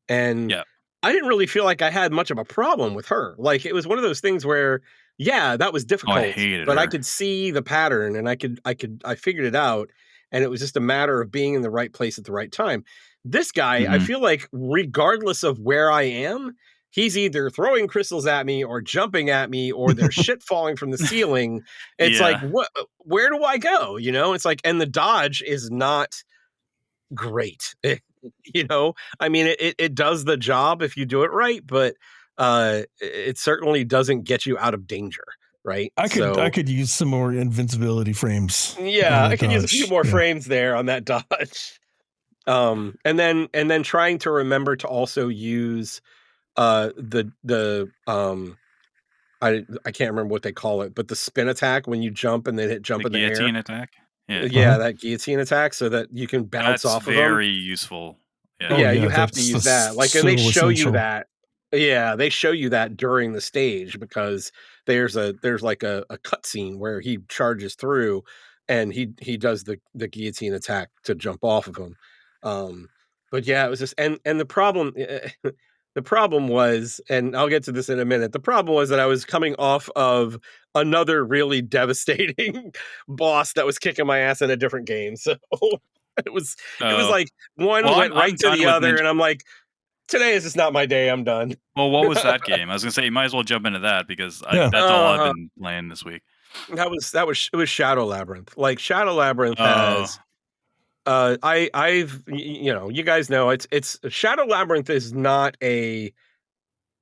And Yeah. I didn't really feel like I had much of a problem with her. Like it was one of those things where, yeah, that was Oh, I difficult, hated but I her. could see the pattern and I figured it out. And it was just a matter of being in the right place at the right time. This guy, I Mhm. feel like regardless of where I am, he's either throwing crystals at me or jumping at me or there's shit falling from the ceiling. It's like, Yeah. where do I go? It's like, and the dodge is not great. I mean, it does the job if you do it right, but it certainly doesn't get you out of danger, right? I So could use some more invincibility frames on yeah, I that could use a few dodge. more Yeah. frames there on that dodge. And then trying to remember to also use the I can't remember what they call it, but the spin attack when you jump and then hit The jump in the air. guillotine attack. Yeah, Uh-huh. that guillotine attack, so that you can bounce that's off of them. very useful. Yeah. Oh Yeah, you yeah, have to that's use that. Like, and they so show you essential. that. Yeah, they show you that during the stage because there's like a cutscene where he charges through and he does the guillotine attack to jump off of him. Um, but yeah, it was just and the problem the problem was, and I'll get to this in a minute. The problem was that I was coming off of another really devastating boss that was kicking my ass in a different game. So it was it was Uh, like one well, went right I'm to done the with other, Ninja. and I'm like, today is just not my day. I'm done. Well, what was that game? I was gonna say you might as well jump into that because Yeah. that's all I've uh, been playing this week. it was Shadow Labyrinth. Like Shadow Labyrinth Oh, has you know, you guys know it's Shadow Labyrinth is not a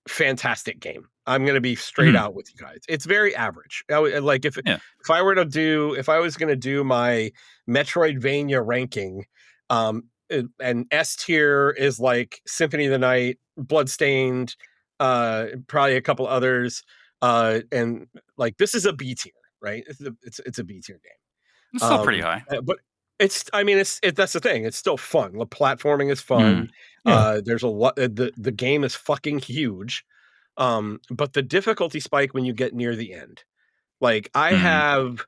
fantastic game. I'm gonna be straight mhm, out with you guys. It's very average. Like yeah, if I was gonna do my Metroidvania ranking, and S tier is like Symphony of the Night, Bloodstained, probably a couple others, and like this is a B tier, right? It's a B tier it's game. still pretty high. But I mean, that's the thing. It's still fun. The platforming is Mm, fun. Yeah. There's a lot. The game is fucking huge. But the difficulty spike when you get near the end. Like I mm, have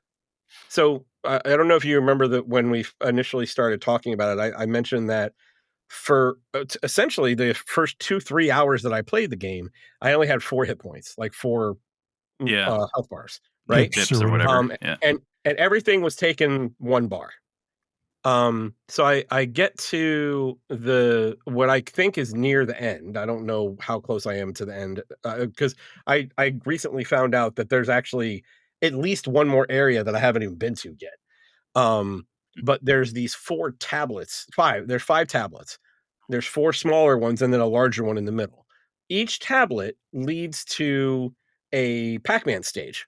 so I don't know if you remember that when we initially started talking about it, I mentioned that for essentially the first 2-3 hours that I played the game, I only had 4 hit points, like four yeah, health bars, right? Hits or dips or whatever. whatever. Um, Yeah. and everything was taken 1 bar. So I get to the what I think is near the end. I don't know how close I am to the end because I recently found out that there's actually at least one more area that I haven't even been to yet. Um, but there's these 4 tablets, five. There's 5 tablets. There's 4 smaller ones and then a larger one in the middle. Each tablet leads to a Pac-Man stage.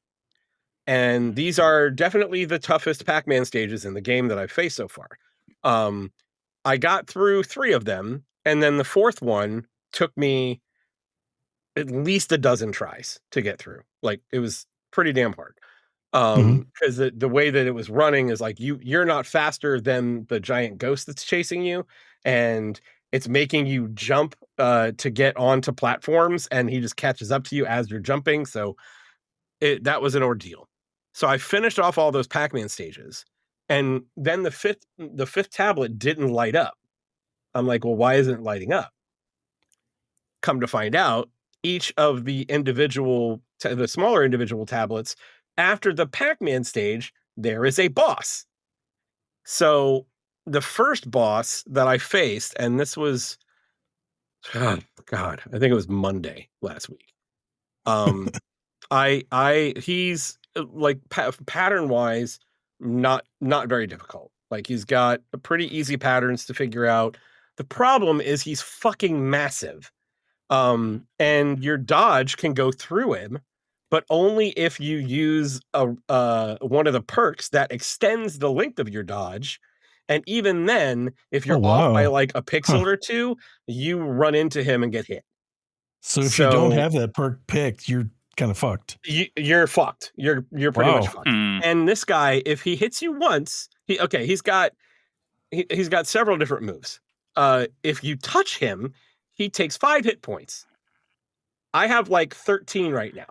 And these are definitely the toughest Pac-Man stages in the game that I've faced so far. Um, I got through 3 of them, and then the 4th one took me at least a dozen tries to get through. Like, it was pretty damn hard. Mhm. Because the way that it was running is like you're not faster than the giant ghost that's chasing you, and it's making you jump, to get onto platforms, and he just catches up to you as you're jumping, so that was an ordeal. So I finished off all those Pac-Man stages, and then the fifth tablet didn't light up. I'm like, "Well, why isn't it lighting up?" Come to find out, each of the smaller individual tablets, after the Pac-Man stage, there is a boss. So the first boss that I faced, and this was, oh, God, I think it was Monday last week. Um, he's like pattern wise, not very difficult. Like he's got a pretty easy patterns to figure out. The problem is he's fucking massive. And your dodge can go through him, but only if you use one of the perks that extends the length of your dodge. And even then, if Oh you're off by wow. like a pixel Huh. or two, you run into him and get hit. So if you don't So have that perk picked, you're kind of fucked. you're fucked. You're pretty much Wow. fucked. Mm, And this guy, if he hits you once, he's got several different moves. If you touch him, he takes 5 hit points. I have like 13 right now.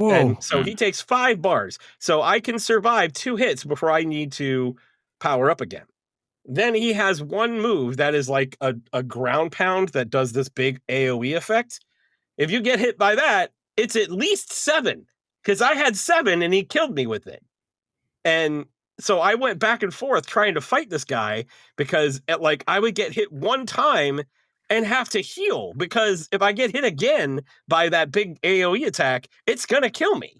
And Whoa. so mm. he takes 5 bars. So I can survive 2 hits before I need to power up again. Then he has one move that is like a ground pound that does this big AoE effect. If you get hit by that, it's at least 7 because I had 7 and he killed me with it. And so I went back and forth trying to fight this guy because I would get hit one time and have to heal because if I get hit again by that big AoE attack, it's gonna kill me.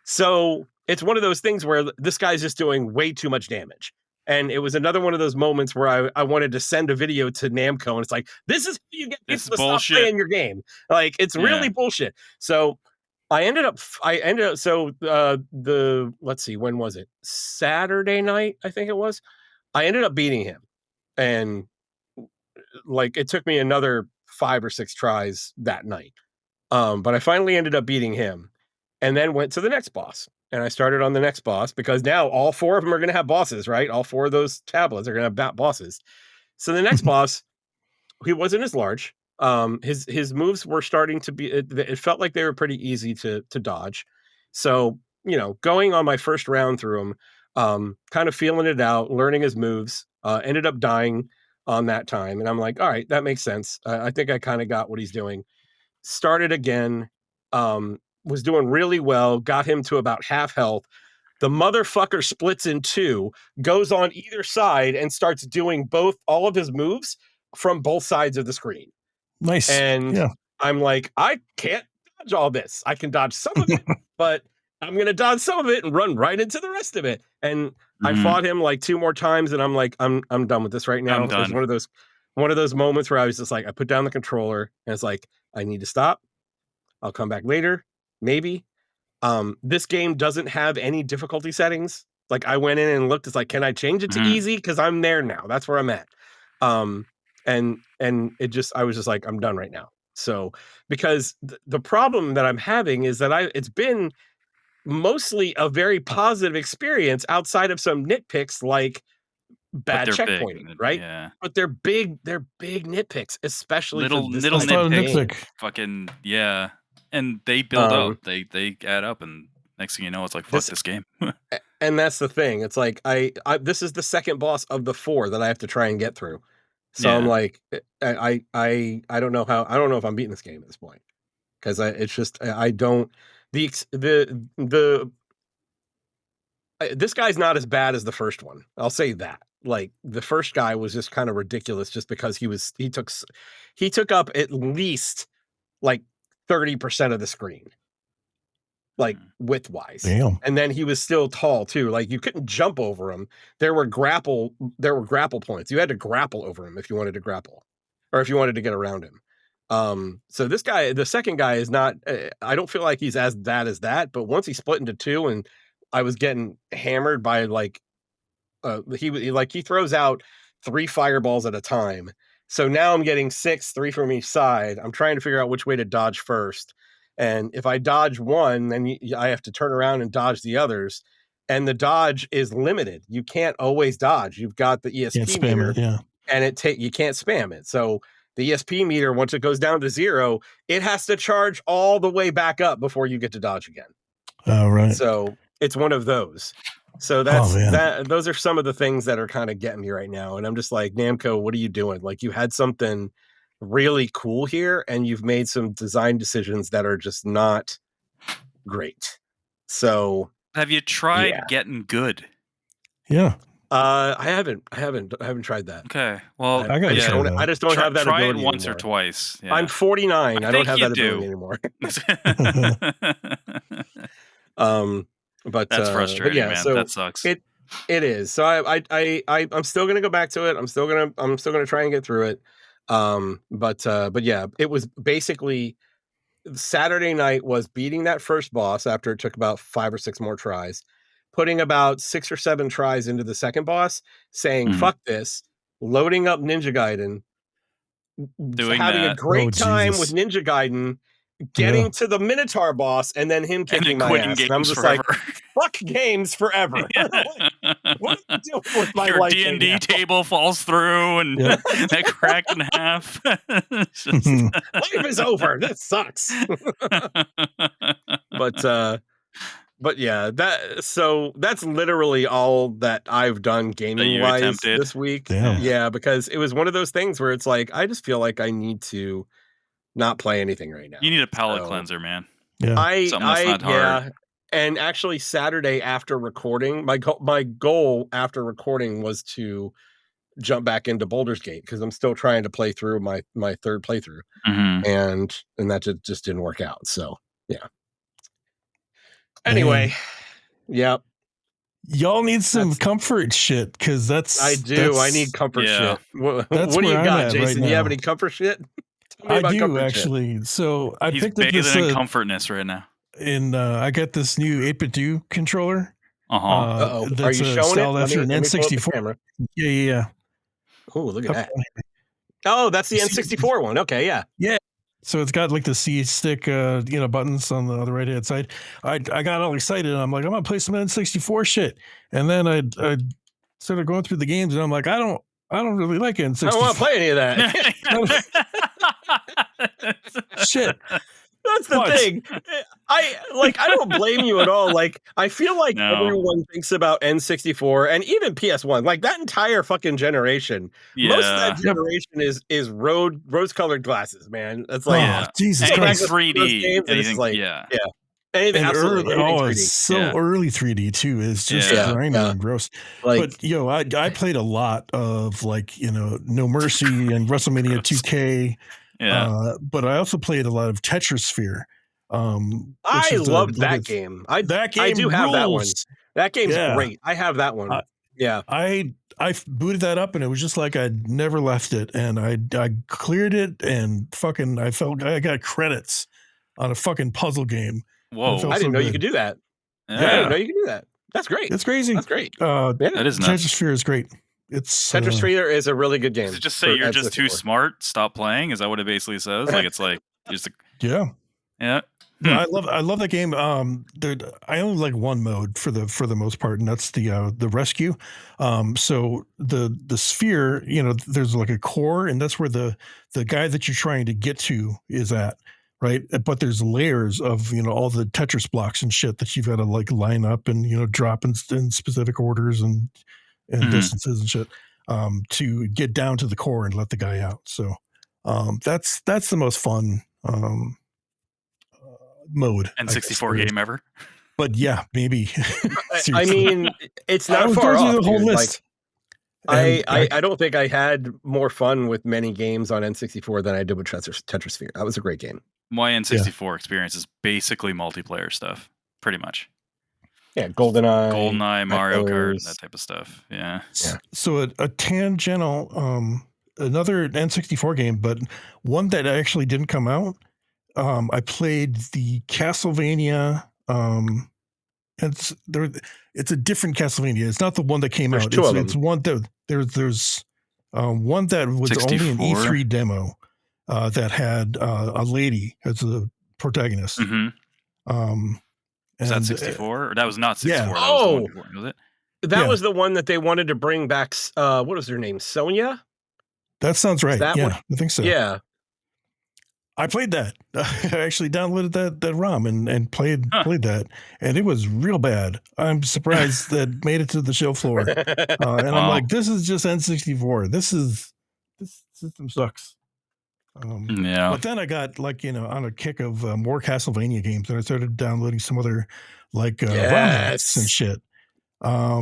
So it's one of those things where this guy's just doing way too much damage. And it was another one of those moments where I wanted to send a video to Namco and it's like, this is how you get This is people to stop bullshit. playing your game. Like it's Yeah. really bullshit. So the let's see, when was it? Saturday night, I think it was. I ended up beating him. And like it took me another 5 or 6 tries that night. But I finally ended up beating him and then went to the next boss. and I started on the next boss because now all 4 of them are going to have bosses, right? All 4 of those tablets are going to have bosses. So the next boss, he wasn't as large. His moves were starting to be. It felt like they were pretty easy to dodge. So going on my first round through him, kind of feeling it out, learning his moves. Ended up dying on that time, and I'm like, all right, that makes sense. I think I kind of got what he's doing. Started again. Was doing really well. Got him to about half health. The motherfucker splits in 2, goes on either side, and starts doing all of his moves from both sides of the screen. Nice. And yeah. I'm like, I can't dodge all this. I can dodge some of it, but I'm going to dodge some of it and run right into the rest of it. And I fought him like 2 more times, and I'm like, I'm done with this right now. It was one of those moments where I was just like, I put down the controller and it's like, I need to stop. I'll come back later, maybe. This game doesn't have any difficulty settings. Like I went in and looked, it's like, can I change it to easy? Because I'm there now. That's where I'm at. And I was just like, I'm done right now. So because the problem that I'm having is that it's been mostly a very positive experience outside of some nitpicks like bad checkpointing, right? Yeah. But they're big nitpicks, especially little for this nitpick. Fucking yeah. And they build up. They add up, and next thing you know, it's like fuck this game. And that's the thing. It's like I this is the second boss of the 4 that I have to try and get through. So I'm like, I don't know if I'm beating this game at this point, because it's just I don't this guy's not as bad as the first one. I'll say that. Like the first guy was just kind of ridiculous, just because he took up at least like 30% of the screen, like width wise. Damn. And then he was still tall too. Like you couldn't jump over him. There were grapple points. You had to grapple over him if you wanted to grapple, or if you wanted to get around him. So this guy, the second guy, is not. I don't feel like he's as bad as that. But once he split into 2, and I was getting hammered by like, he throws out 3 fireballs at a time. So now I'm getting 6, 3 from each side. I'm trying to figure out which way to dodge first. And if I dodge one, then I have to turn around and dodge the others. And the dodge is limited. You can't always dodge. You've got the ESP meter, and you can't spam it. So the ESP meter, once it goes down to 0, it has to charge all the way back up before you get to dodge again. Oh, right. So it's one of those. So those are some of the things that are kind of getting me right now. And I'm just like, Namco, what are you doing? Like, you had something really cool here, and you've made some design decisions that are just not great. So have you tried getting good? Yeah. I haven't tried that. Okay. Well, I just don't have that try ability it once anymore. or twice. Yeah. I'm 49. I don't have that ability anymore. But that's frustrating, man. So that sucks. It is. So I'm still gonna go back to it. I'm still gonna try and get through it. But yeah, it was basically Saturday night was beating that first boss after it took about 5 or 6 more tries, putting about 6 or 7 tries into the second boss, saying fuck this, loading up Ninja Gaiden, having a great time with Ninja Gaiden, getting to the Minotaur boss, and then him kicking my ass. And I'm just forever. like, fuck games forever. What am I doing with my life? Your D&D table falls through and that cracked in half. Life is over. This sucks. But yeah, that's literally all that I've done gaming wise this week. Damn. Yeah, because it was one of those things where it's like, I just feel like I need to not play anything right now. You need a palate cleanser, man. Yeah. Something that's not hard. Yeah. And actually, Saturday after recording, my goal after recording was to jump back into Baldur's Gate, because I'm still trying to play through my third playthrough, and that just didn't work out. So yeah. Anyway, yep. Y'all need some comfort shit, because I need comfort shit. What do you got, Jason? Right, you have any comfort shit? I do actually. Shit. So I picked up this in comfortness right now. And I got this new 8BitDo controller. Are you showing it? After an N64. Yeah. Oh, look at that. Oh, that's the N64 one. Okay, yeah. Yeah. So it's got like the C stick, buttons on the right hand side. I got all excited. I'm like, I'm gonna play some N64 shit, and then I started going through the games, and I'm like, I don't really like N64. I don't want to play any of that. Shit. That's the thing. I don't blame you at all. Like, I feel like everyone thinks about N64 and even PS1, like that entire fucking generation. Yeah. Most of that generation is rose-colored glasses, man. That's like Jesus Christ. 3D games, and it's like anything absolutely it's so early 3D too. It's just grimy and gross. Like, but I played a lot of like No Mercy and WrestleMania 2K. Yeah. But I also played a lot of Tetrasphere. I loved that game. I do have that one. That game's great. I have that one. I booted that up and it was just like I'd never left it, and I cleared it and fucking I got credits on a fucking puzzle game. Whoa! I didn't know you could do that. Yeah. I didn't know you could do that. That's great. It's crazy. That's great. That is nuts. Tetrasphere is great. Tetrasphere is a really good game. Does it just say you're just too smart? Stop playing. Is that what it basically says? Like it's like just yeah. No, I love that game. I only like one mode for the most part, and that's the rescue. So the sphere, there's like a core, and that's where the guy that you're trying to get to is at, right? But there's layers of all the Tetris blocks and shit that you've got to like line up and drop in specific orders and distances and shit to get down to the core and let the guy out. So that's the most fun mode N64 game ever. But yeah, maybe. I mean, it's not far off. The whole list. Like, I don't think I had more fun with many games on N64 than I did with Tetrasphere. That was a great game. My N64 experience is basically multiplayer stuff, pretty much. Yeah, GoldenEye, Mario Kart, that type of stuff. Yeah. So a tangential, another N64 game, but one that actually didn't come out. I played the Castlevania. It's a different Castlevania. It's not the one that came out. It's one that there's one that was 64? only an E3 demo that had a lady as a protagonist. Mm-hmm. Was that 64? Or that was not 64. Yeah. Was it? That was the one that they wanted to bring back. What was her name? Sonia? That sounds right. I think so. Yeah. I played that. I actually downloaded that ROM and played that, and it was real bad. I'm surprised that made it to the show floor. And I'm like, this is just N64. This system sucks. But then I got on a kick of more Castlevania games, and I started downloading some other ROM hacks and shit. I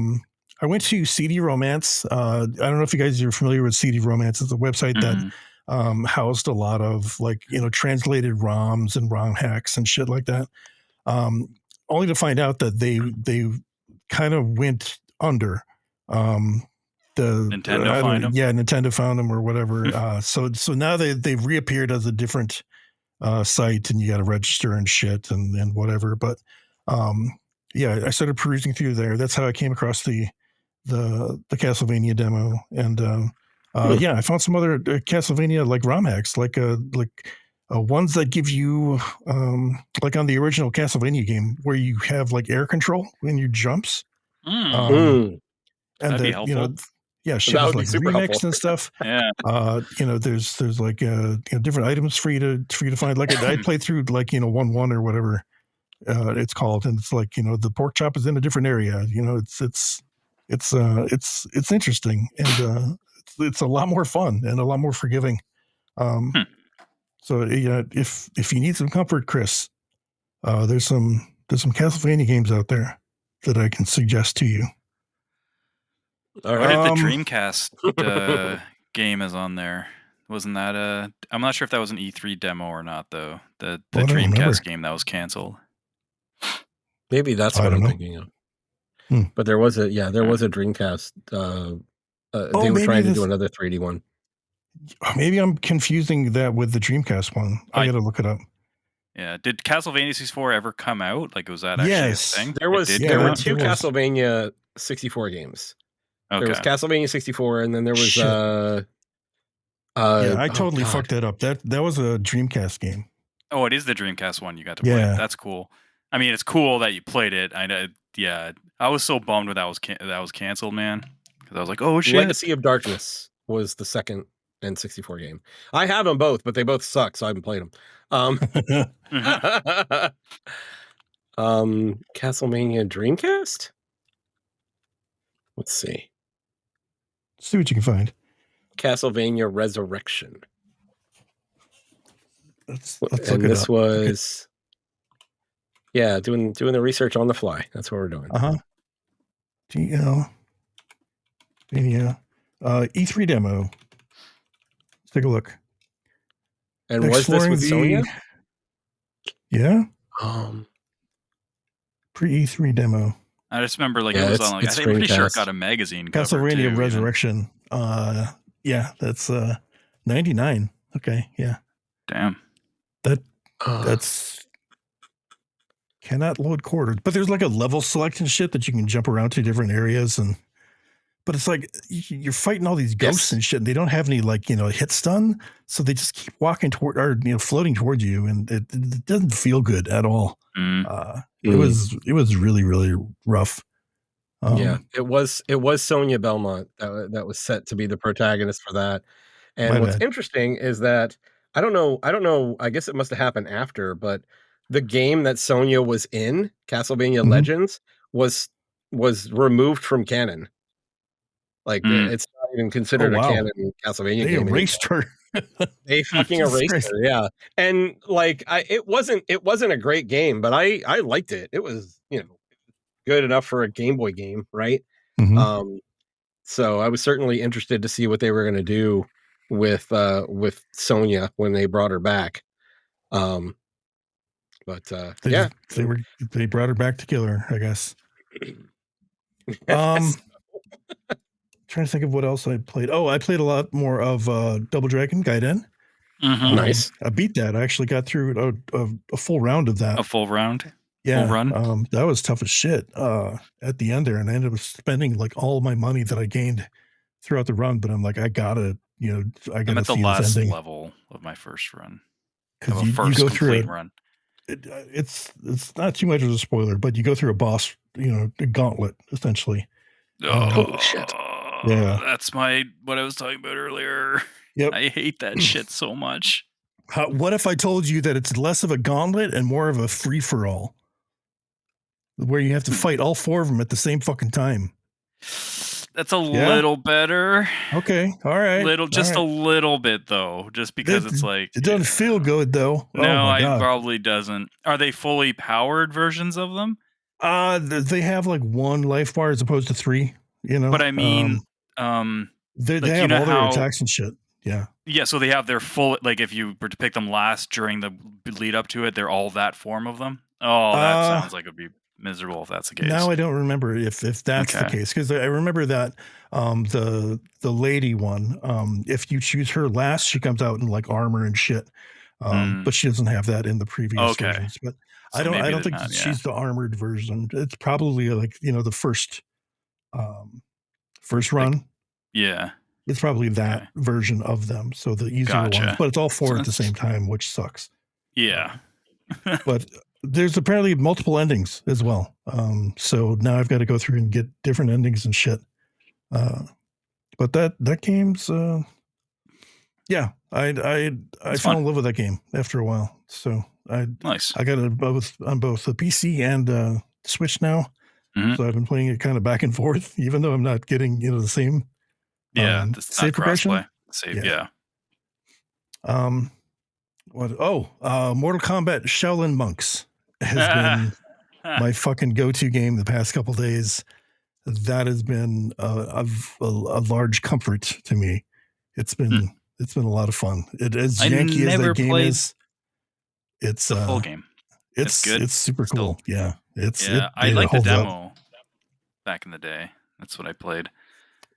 went to CD Romance. I don't know if you guys are familiar with CD Romance. It's a website that housed a lot of translated ROMs and ROM hacks and shit like that. Only to find out that they kind of went under. Nintendo found them or whatever. So now they've reappeared as a different site, and you got to register and shit and whatever. But I started perusing through there. That's how I came across the Castlevania demo, and I found some other Castlevania like ROM hacks, like ones that give you like on the original Castlevania game where you have like air control in your jumps. And that'd be helpful. Shit is like remixed and stuff. Yeah. There's like different items for you to find. Like I played through 1-1 or whatever it's called, and it's like the pork chop is in a different area. It's interesting, and it's a lot more fun and a lot more forgiving. So if you need some comfort, Chris, there's some Castlevania games out there that I can suggest to you. All right. What if the Dreamcast game is on there? Wasn't that I'm not sure if that was an E3 demo or not, though. The Dreamcast game that was canceled. Maybe that's what I'm thinking of. But there was a Dreamcast. They were trying to do another 3D one. Maybe I'm confusing that with the Dreamcast one. I got to look it up. Yeah. Did Castlevania 64 ever come out? Like, was that actually a thing? There were two Castlevania 64 games. Okay. There was Castlevania 64, and then there was Yeah, I Oh totally god. fucked that up. That was a Dreamcast game. Oh, it is the Dreamcast one you got to play. Yeah. That's cool. I mean, it's cool that you played it. I know. Yeah, I was so bummed when that was canceled, man. Because I was like, oh shit. Legacy of Darkness was the second N64 game. I have them both, but they both suck, so I haven't played them. Castlevania Dreamcast? Let's see. See what you can find. Castlevania Resurrection. Let's And look it this up. was doing the research on the fly. That's what we're doing. GL Mania E3 demo. Let's take a look. And was this with Sonya? Yeah. Um, Pre E3 demo. I just remember like Yeah, it was it's- on like it's I'm pretty sure it screencast. got a magazine cover Castlevania too, even. Resurrection. Yeah, that's 99. Okay, yeah. Damn. That's cannot load quarters, but there's like a level selection shit that you can jump around to different areas, but it's like you're fighting all these ghosts Yes. and shit, and they don't have any like hit stun, so they just keep walking toward or floating towards you, and it doesn't feel good at all. It was really really rough. Yeah, it was Sonya Belmont that was set to be the protagonist for that. And My what's bad. interesting is that I don't know, I guess it must have happened after, but the game that Sonya was in, Castlevania Mhm. Legends, was removed from canon. Like it's not even considered a wow. canon Castlevania They game anymore. erased her. They fucking Jesus erased Christ. her, yeah. And like it wasn't a great game, but I liked it. It was, good enough for a Game Boy game, right? Mhm. So I was certainly interested to see what they were going to do with Sonya when they brought her back. But yeah, They brought her back to kill her, I guess. Yes. Trying to think of what else I played. Oh, I played a lot more of Double Dragon Gaiden. Nice. I beat that. I actually got through a full round of that. A full round? Yeah, Full run? that was tough as shit at the end there, and I ended up spending like all my money that I gained throughout the run. But I'm like, I gotta I'm at the see this last ending level of my first run. Of because a you first go through complete run. it's not too much of a spoiler, but you go through a boss, a gauntlet essentially. Holy shit. Yeah. That's what I was talking about earlier. Yep. I hate that shit so much. What if I told you that it's less of a gauntlet and more of a free for all, where you have to fight all four of them at the same fucking time? That's a little better. Okay. All right. A little bit though, just because it's like it doesn't feel good though. No, oh my God. it probably doesn't. Are they fully powered versions of them? They have like one life bar as opposed to three. But I mean, they like, have all their attacks and shit. Yeah. Yeah, so they have their full, like if you were to pick them last during the lead up to it, they're all that form of them. Oh, that sounds like it'd be miserable if that's the case. Now I don't remember if that's the case, because I remember that the lady one, if you choose her last, she comes out in like armor and shit. But she doesn't have that in the previous versions. But so I don't think she's the armored version. It's probably like the first run. Like, yeah. It's probably that version of them, so the easier one. But it's all four at the same time, which sucks. Yeah. But there's apparently multiple endings as well. So now I've got to go through and get different endings and shit. But that game's yeah, I fell in love with that game after a while. So I got it on both the PC and Switch now. So I've been playing it kind of back and forth, even though I'm not getting the same save progression. Mortal Kombat Shaolin Monks has been my fucking go-to game the past couple days. That has been a large comfort to me. It's been a lot of fun. As janky as that game is, it's the full game. It's good. It's super cool. Yeah, I like the demo back in the day. That's what I played.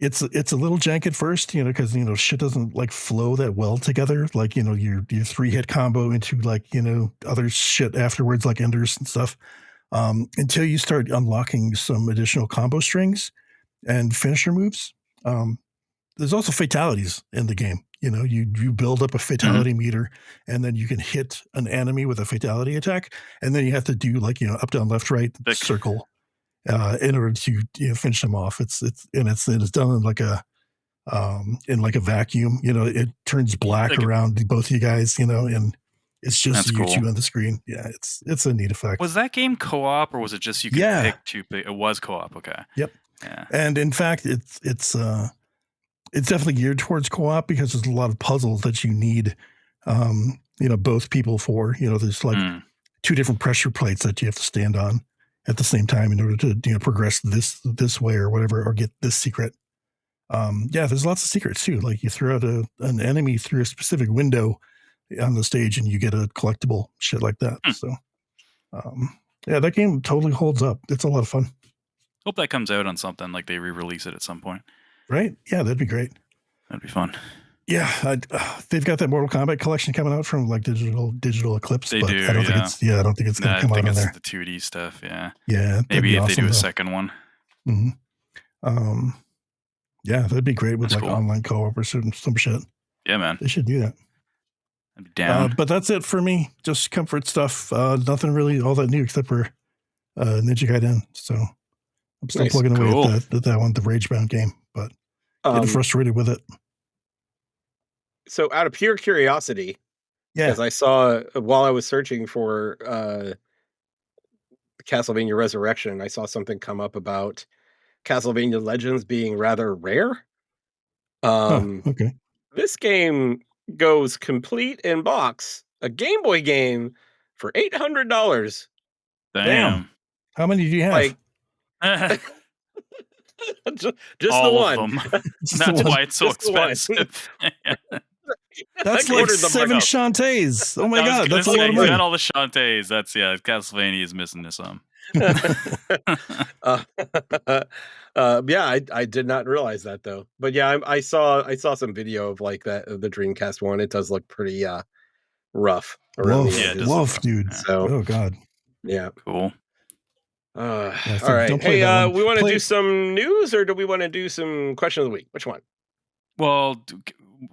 It's a little jank at first, because shit doesn't like flow that well together. Like your 3-hit combo into like other shit afterwards, like enders and stuff. Until you start unlocking some additional combo strings and finisher moves. There's also fatalities in the game. you build up a fatality meter, and then you can hit an enemy with a fatality attack, and then you have to do like up, down, left, right, circle in order to finish them off. It's done in like a vacuum. It turns black around both you guys. And it's just you two on the screen. Yeah, it's a neat effect. Was that game co-op, or was it just you could pick two? It was co-op. Okay. Yep. Yeah. And in fact, it's definitely geared towards co-op because there's a lot of puzzles that you need, both people for. There's like two different pressure plates that you have to stand on at the same time in order to progress this way or whatever, or get this secret. There's lots of secrets too. Like you throw out an enemy through a specific window on the stage and you get a collectible, shit like that. So, that game totally holds up. It's a lot of fun. Hope that comes out on something, like they re-release it at some point. Right? Yeah, that'd be great. That'd be fun. Yeah, they've got that Mortal Kombat collection coming out from like Digital Eclipse. They but do. I don't think it's going to come out on there. The 2D stuff. Yeah. Yeah. Maybe if awesome, they do a second one. Mm-hmm. Yeah, that'd be great with That's like cool. online co-op or some shit. Yeah, man. They should do that. I'd be down. But that's it for me. Just comfort stuff. Nothing really all that new except for Ninja Gaiden. So I'm still plugging away at that one, the Ragebound game, but getting frustrated with it. So out of pure curiosity, because I saw while I was searching for Castlevania Resurrection, I saw something come up about Castlevania Legends being rather rare. Okay. This game goes complete in box, a Game Boy game for $800. Damn. How many do you have? Like, just all the one. Of them. That's why it's so expensive. That's like 7 Shantaes. Oh my god, that's a lot of money. Got all the Shantaes. That's Castlevania is missing some. I did not realize that though. But yeah, I saw some video of like that of the Dreamcast one. It does look pretty rough around the edges. Woof, dude. So, oh god. Yeah. Cool. All right. Hey, we want to do some news, or do we want to do some question of the week? Which one? Well,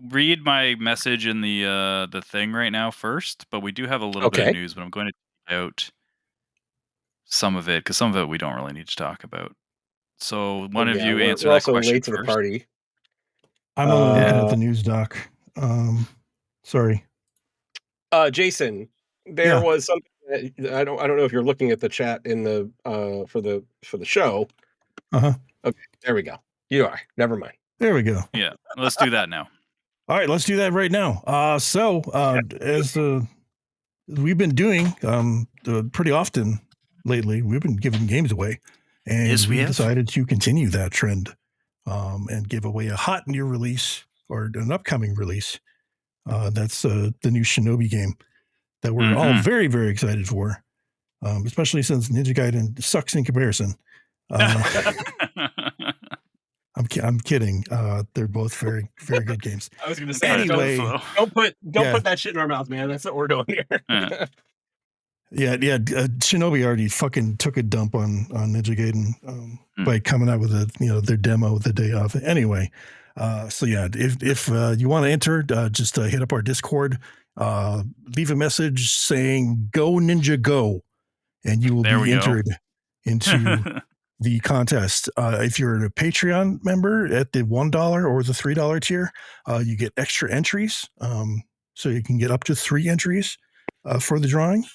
read my message in the thing right now first, but we do have a little bit of news, but I'm going to take out some of it because some of it we don't really need to talk about. So one of you answer that question late to the party. I'm only looking at the news doc. Sorry. Jason, there was something that I don't know if you're looking at the chat in the for the show. Okay, there we go. You are. Never mind. There we go. Yeah, let's do that now. All right, let's do that right now. As we've been doing pretty often lately, we've been giving games away, and we decided to continue that trend and give away a hot new release or an upcoming release. That's the new Shinobi game that we're all very, very excited for, especially since Ninja Gaiden sucks in comparison. I'm kidding. They're both very, very good games. I was going to say, anyway, don't put that shit in our mouth, man. That's what we're doing here. Shinobi already fucking took a dump on Ninja Gaiden by coming out with their demo the day of. Anyway, if you want to enter, just hit up our Discord, leave a message saying "Go Ninja Go," and you will be entered into the contest. If you're a Patreon member at the $1 or the $3 tier, you get extra entries. So you can get up to 3 entries for the drawing.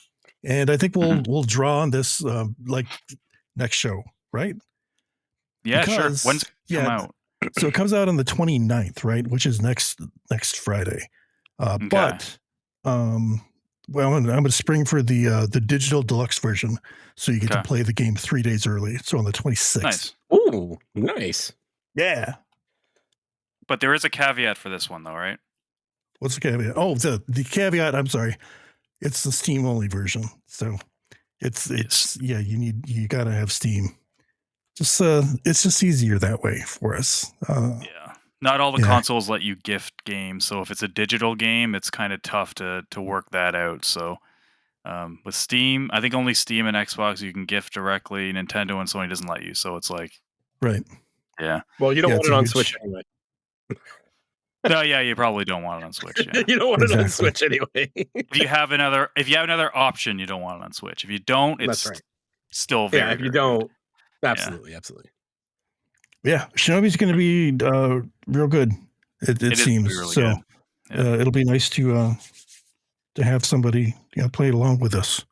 And I think we'll draw on this like next show, right? Yeah, sure. When's it come out? So it comes out on the 29th, right? Which is next Friday. But well, I'm going to spring for the digital deluxe version, so you get to play the game 3 days early. So on the 26th. Nice. Ooh, nice. Yeah. But there is a caveat for this one, though, right? What's the caveat? Oh, the caveat. I'm sorry. It's the Steam only version. So it's you got to have Steam. Just it's just easier that way for us. Not all the consoles let you gift games, so if it's a digital game, it's kind of tough to work that out. So with Steam, I think only Steam and Xbox you can gift directly. Nintendo and Sony doesn't let you, so it's like right. Yeah. Well, you don't want it on Switch anyway. No, yeah, you probably don't want it on Switch. Yeah. You don't want it on Exactly. Switch anyway. If you have another option, you don't want it on Switch. If you don't, That's it's right. still Yeah, very, if you very good. don't, absolutely. Yeah, Shinobi's going to be real good. It It is seems really so. good. Yeah. It'll be nice to have somebody play along with us.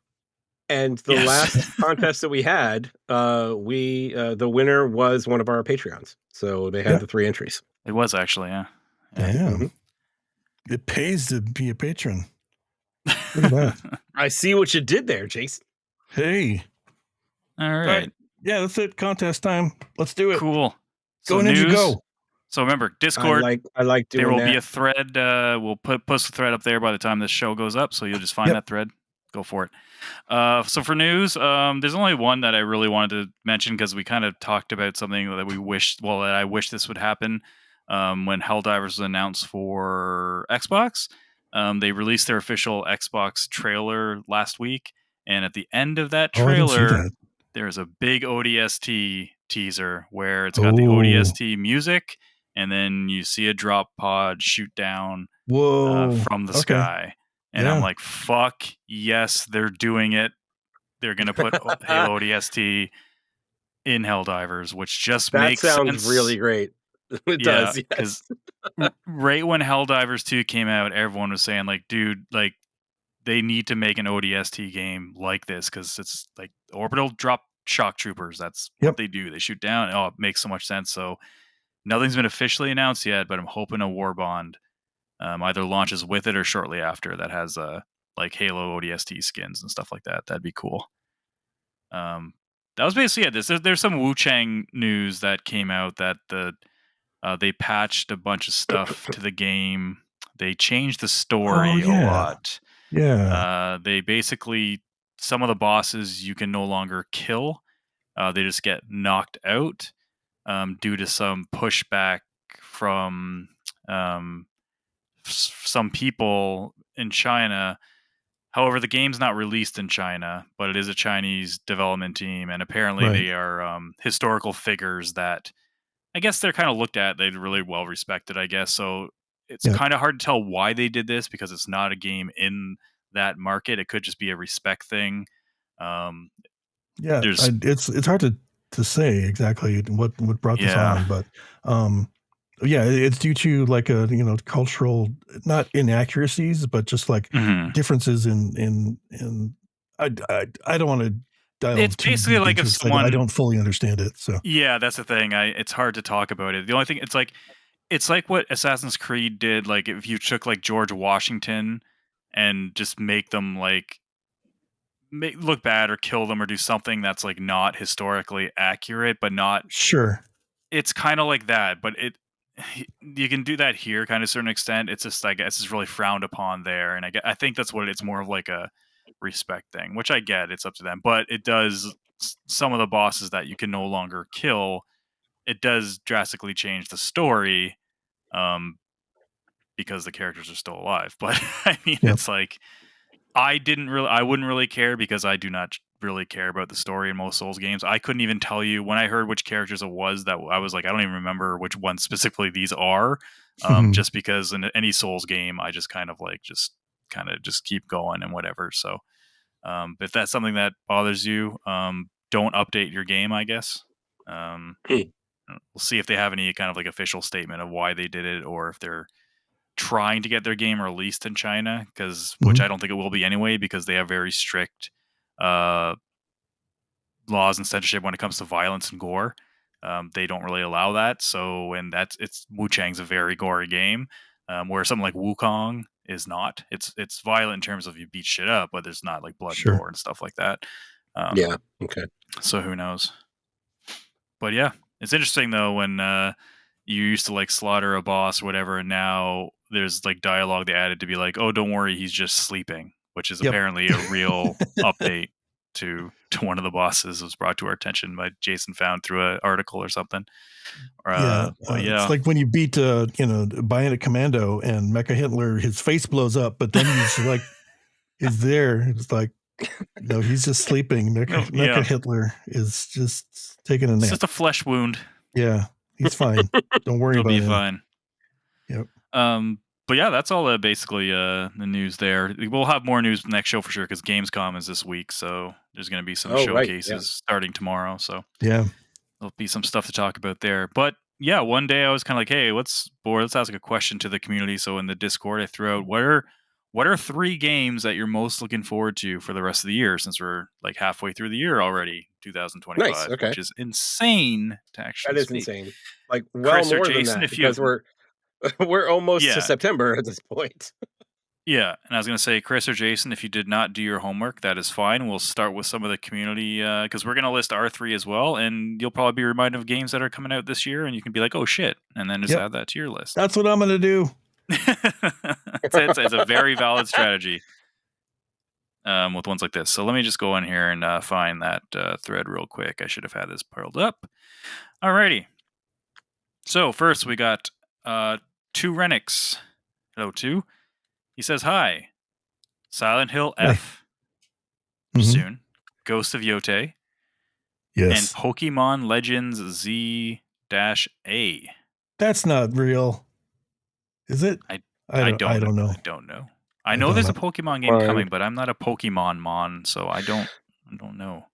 And the last contest that we had, the winner was one of our Patreons. So they had the 3 entries. It was actually, yeah. Damn. It pays to be a patron. Look at that. I see what you did there, Jason. Hey. All right. Yeah, that's it. Contest time. Let's do it. Cool. Go So Ninja, news. go. So remember, Discord. I like doing there will that. be a thread. We'll post a thread up there by the time this show goes up, so you'll just find that thread. Go for it. So for news, there's only one that I really wanted to mention because we kind of talked about something that that I wish this would happen when Helldivers was announced for Xbox. They released their official Xbox trailer last week, and at the end of that trailer, there's a big ODST teaser where it's got the ODST music, and then you see a drop pod shoot down from the sky. And I'm like, fuck yes, they're doing it. They're going to put Halo ODST in Helldivers, which just makes sense. That sounds really great. It does, yes. Because right when Helldivers 2 came out, everyone was saying, like, dude, like, they need to make an ODST game like this because it's like orbital drop shock troopers. That's what they do. They shoot down. Oh, it makes so much sense. So nothing's been officially announced yet, but I'm hoping a War Bond either launches with it or shortly after that has like Halo ODST skins and stuff like that. That'd be cool. That was basically it. There's some Wu Chang news that came out that they patched a bunch of stuff to the game. They changed the story a lot. Yeah. They basically, some of the bosses you can no longer kill. They just get knocked out due to some pushback from some people in China. However, the game's not released in China, but it is a Chinese development team, and apparently they are historical figures that I guess they're kind of looked at. They're really well respected, I guess. So it's kind of hard to tell why they did this because it's not a game in that market. It could just be a respect thing. It's hard to say exactly what brought this on, but it's due to like a cultural, not inaccuracies, but just like differences in I don't want to dive it's basically like if someone I don't fully understand it. So yeah, that's the thing. It's hard to talk about it. The only thing it's like what Assassin's Creed did. Like if you took like George Washington and just make them like look bad or kill them or do something that's like not historically accurate, but not sure. It's kind of like that, but you can do that here kind of to a certain extent. It's just I guess it's really frowned upon there, and I think that's what it's more of like a respect thing, which I get. It's up to them, but it does some of the bosses that you can no longer kill. It does drastically change the story, because the characters are still alive. But I mean, it's like I wouldn't really care because I do not really care about the story in most Souls games. I couldn't even tell you when I heard which characters it was that I was like, I don't even remember which ones specifically these are. Just because in any Souls game, I just kind of keep going and whatever. So, if that's something that bothers you, don't update your game, I guess. We'll see if they have any kind of like official statement of why they did it, or if they're trying to get their game released in China, which I don't think it will be anyway, because they have very strict laws and censorship when it comes to violence and gore. They don't really allow that. So, and Wu Chang's a very gory game, where something like Wukong is not. It's violent in terms of you beat shit up, but there's not like blood and gore and stuff like that. Okay. So who knows? But yeah, it's interesting though when you used to like slaughter a boss or whatever, and now there's like dialogue they added to be like, oh, don't worry, he's just sleeping, which is apparently a real update to one of the bosses. Was brought to our attention by Jason found through an article or something. It's like when you beat Bionic Commando and Mecha Hitler, his face blows up, but then he's like is there. It's like, no, he's just sleeping. Mecha Hitler is just taking a nap. It's just a flesh wound. Yeah, he's fine. Don't worry about it. He'll be fine. Yep. But yeah, that's all basically the news there. We'll have more news next show for sure because Gamescom is this week, so there's going to be some Oh, right. Yeah. showcases starting tomorrow. So Yeah. there'll be some stuff to talk about there. But yeah, one day I was kind of like, hey, let's ask a question to the community. So in the Discord, I threw out what are 3 games that you're most looking forward to for the rest of the year, since we're like halfway through the year already, Nice. 2025, Okay. which is insane to That actually is speak. insane. Like, well Chris or more than Jason, that if you because we're almost to yeah, September at this point. yeah, and I was gonna say, Chris or Jason, if you did not do your homework, that is fine. We'll start with some of the community because we're gonna list R3 as well, and you'll probably be reminded of games that are coming out this year, and you can be like, "Oh shit," and then just Yep. add that to your list. That's what I'm going to do. It's a very valid strategy with ones like this. So let me just go in here and find that thread real quick. I should have had this pulled up. Alrighty. So first we got 2 Renix. Hello, 2. He says hi. Silent Hill F. Soon. Ghost of Yote. And Yes. Pokemon Legends Z-A. That's not real. Is it? I I don't know. I don't know. I know there's a Pokemon game Fine. coming, but I'm not a Pokemon mon, so I don't know.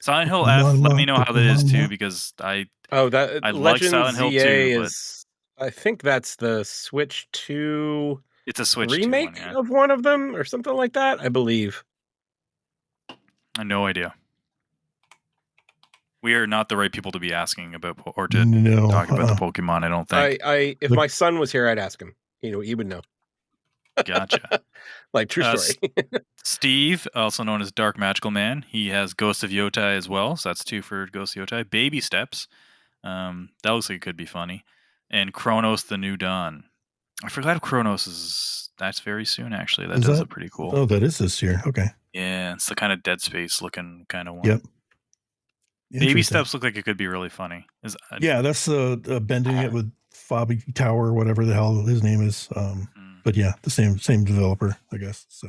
Silent Hill F, let me know how that is too, because I that like Legend Silent Hill ZA 2, but is. I think that's the Switch 2 it's a Switch 2 one, remake yeah. of one of them or something like that. I believe. I have no idea. We are not the right people to be asking about or to talk about the Pokemon, I don't think. If my son was here, I'd ask him. He would know. Gotcha. Like, true story. Steve, also known as Dark Magical Man, he has Ghost of Yotai as well, so that's 2 for Ghost of Yotai. Baby Steps, that looks like it could be funny. And Chronos: The New Dawn. I forgot Chronos that's very soon, actually. That does look pretty cool. Oh, that is this year. Okay. Yeah, it's the kind of Dead Space looking kind of one. Yep. Baby Steps look like it could be really funny. Yeah, that's bending it with Fabi Tower or whatever the hell his name is. But yeah, the same developer, I guess. So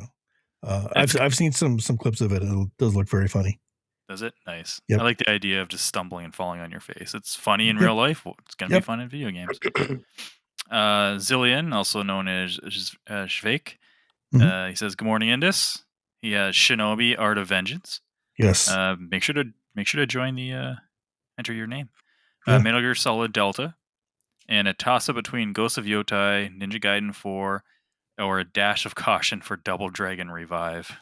I've seen some clips of it. It does look very funny. Does it? Nice. Yep. I like the idea of just stumbling and falling on your face. It's funny in real life. It's going to be fun in video games. Zillion, also known as Shvake, he says, "Good morning, InDis." He has Shinobi: Art of Vengeance. Yes. Make sure to join the enter your name. Metal Gear Solid Delta, and a toss-up between Ghost of Yotai, Ninja Gaiden 4, or a dash of caution for Double Dragon Revive.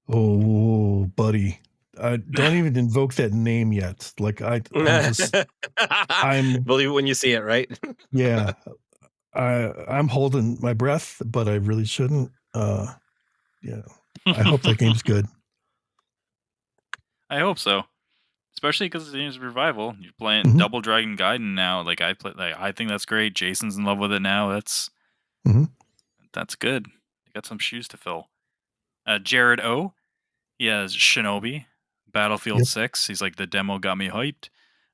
Oh, buddy. Don't even invoke that name yet. Like I'm believe it when you see it, right? Yeah. I'm holding my breath, but I really shouldn't. Yeah. I hope that game's good. I hope so. Especially because it's a revival. You're playing Double Dragon Gaiden now. I think that's great. Jason's in love with it now. That's good. You got some shoes to fill. Jared O. He has Shinobi, Battlefield 6. He's like, the demo got me hyped.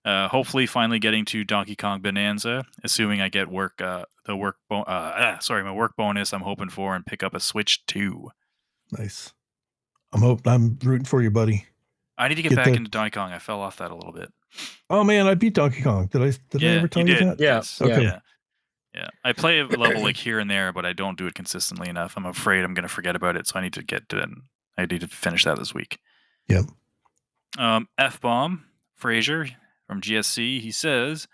Hopefully, finally getting to Donkey Kong Bonanza. Assuming I get my work bonus. I'm hoping for and pick up a Switch 2. Nice. I'm rooting for you, buddy. I need to get back into Donkey Kong. I fell off that a little bit. Oh man, I beat Donkey Kong. Did I ever tell you that? Yeah. Okay. Yeah. I play a level like here and there, but I don't do it consistently enough. I'm afraid I'm going to forget about it, so I need to finish that this week. Yep. F-Bomb Fraser from GSC, he says,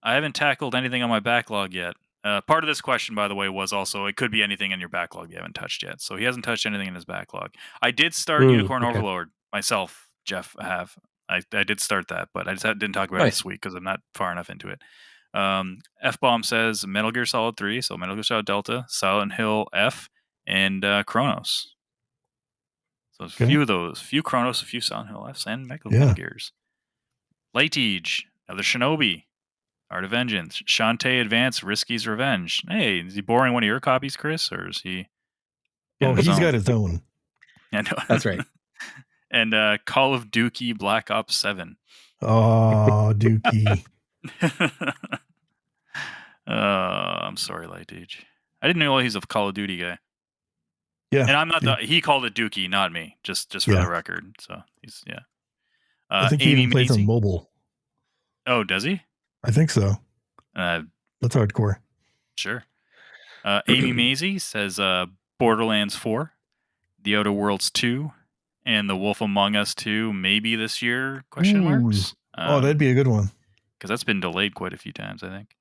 "I haven't tackled anything on my backlog yet." Part of this question, by the way, was also it could be anything in your backlog you haven't touched yet. So he hasn't touched anything in his backlog. I did start Unicorn Overlord myself, Geoff. I did start that, but I just didn't talk about it this week because I'm not far enough into it. F-Bomb says Metal Gear Solid 3, so Metal Gear Solid Delta, Silent Hill F, and Chronos. So a few of those. Few Chronos, a few Silent Hill Fs, and Metal Gears. Lightage, another Shinobi, Art of Vengeance, Shantae Advance, Risky's Revenge. Hey, is he borrowing one of your copies, Chris, or is he... He's got his own. I know. That's right. And Call of Duty Black Ops 7. Oh, Dookie. I'm sorry, Lightage. I didn't know he's a Call of Duty guy. Yeah. And I'm not he called it Dookie, not me. Just for the record. So he's I think he even plays on mobile. Oh, does he? I think so. That's hardcore. Sure. Amy Maisie says Borderlands 4, The Outer Worlds 2, and The Wolf Among Us 2 maybe this year, question marks. Oh, that'd be a good one. Because that's been delayed quite a few times, I think.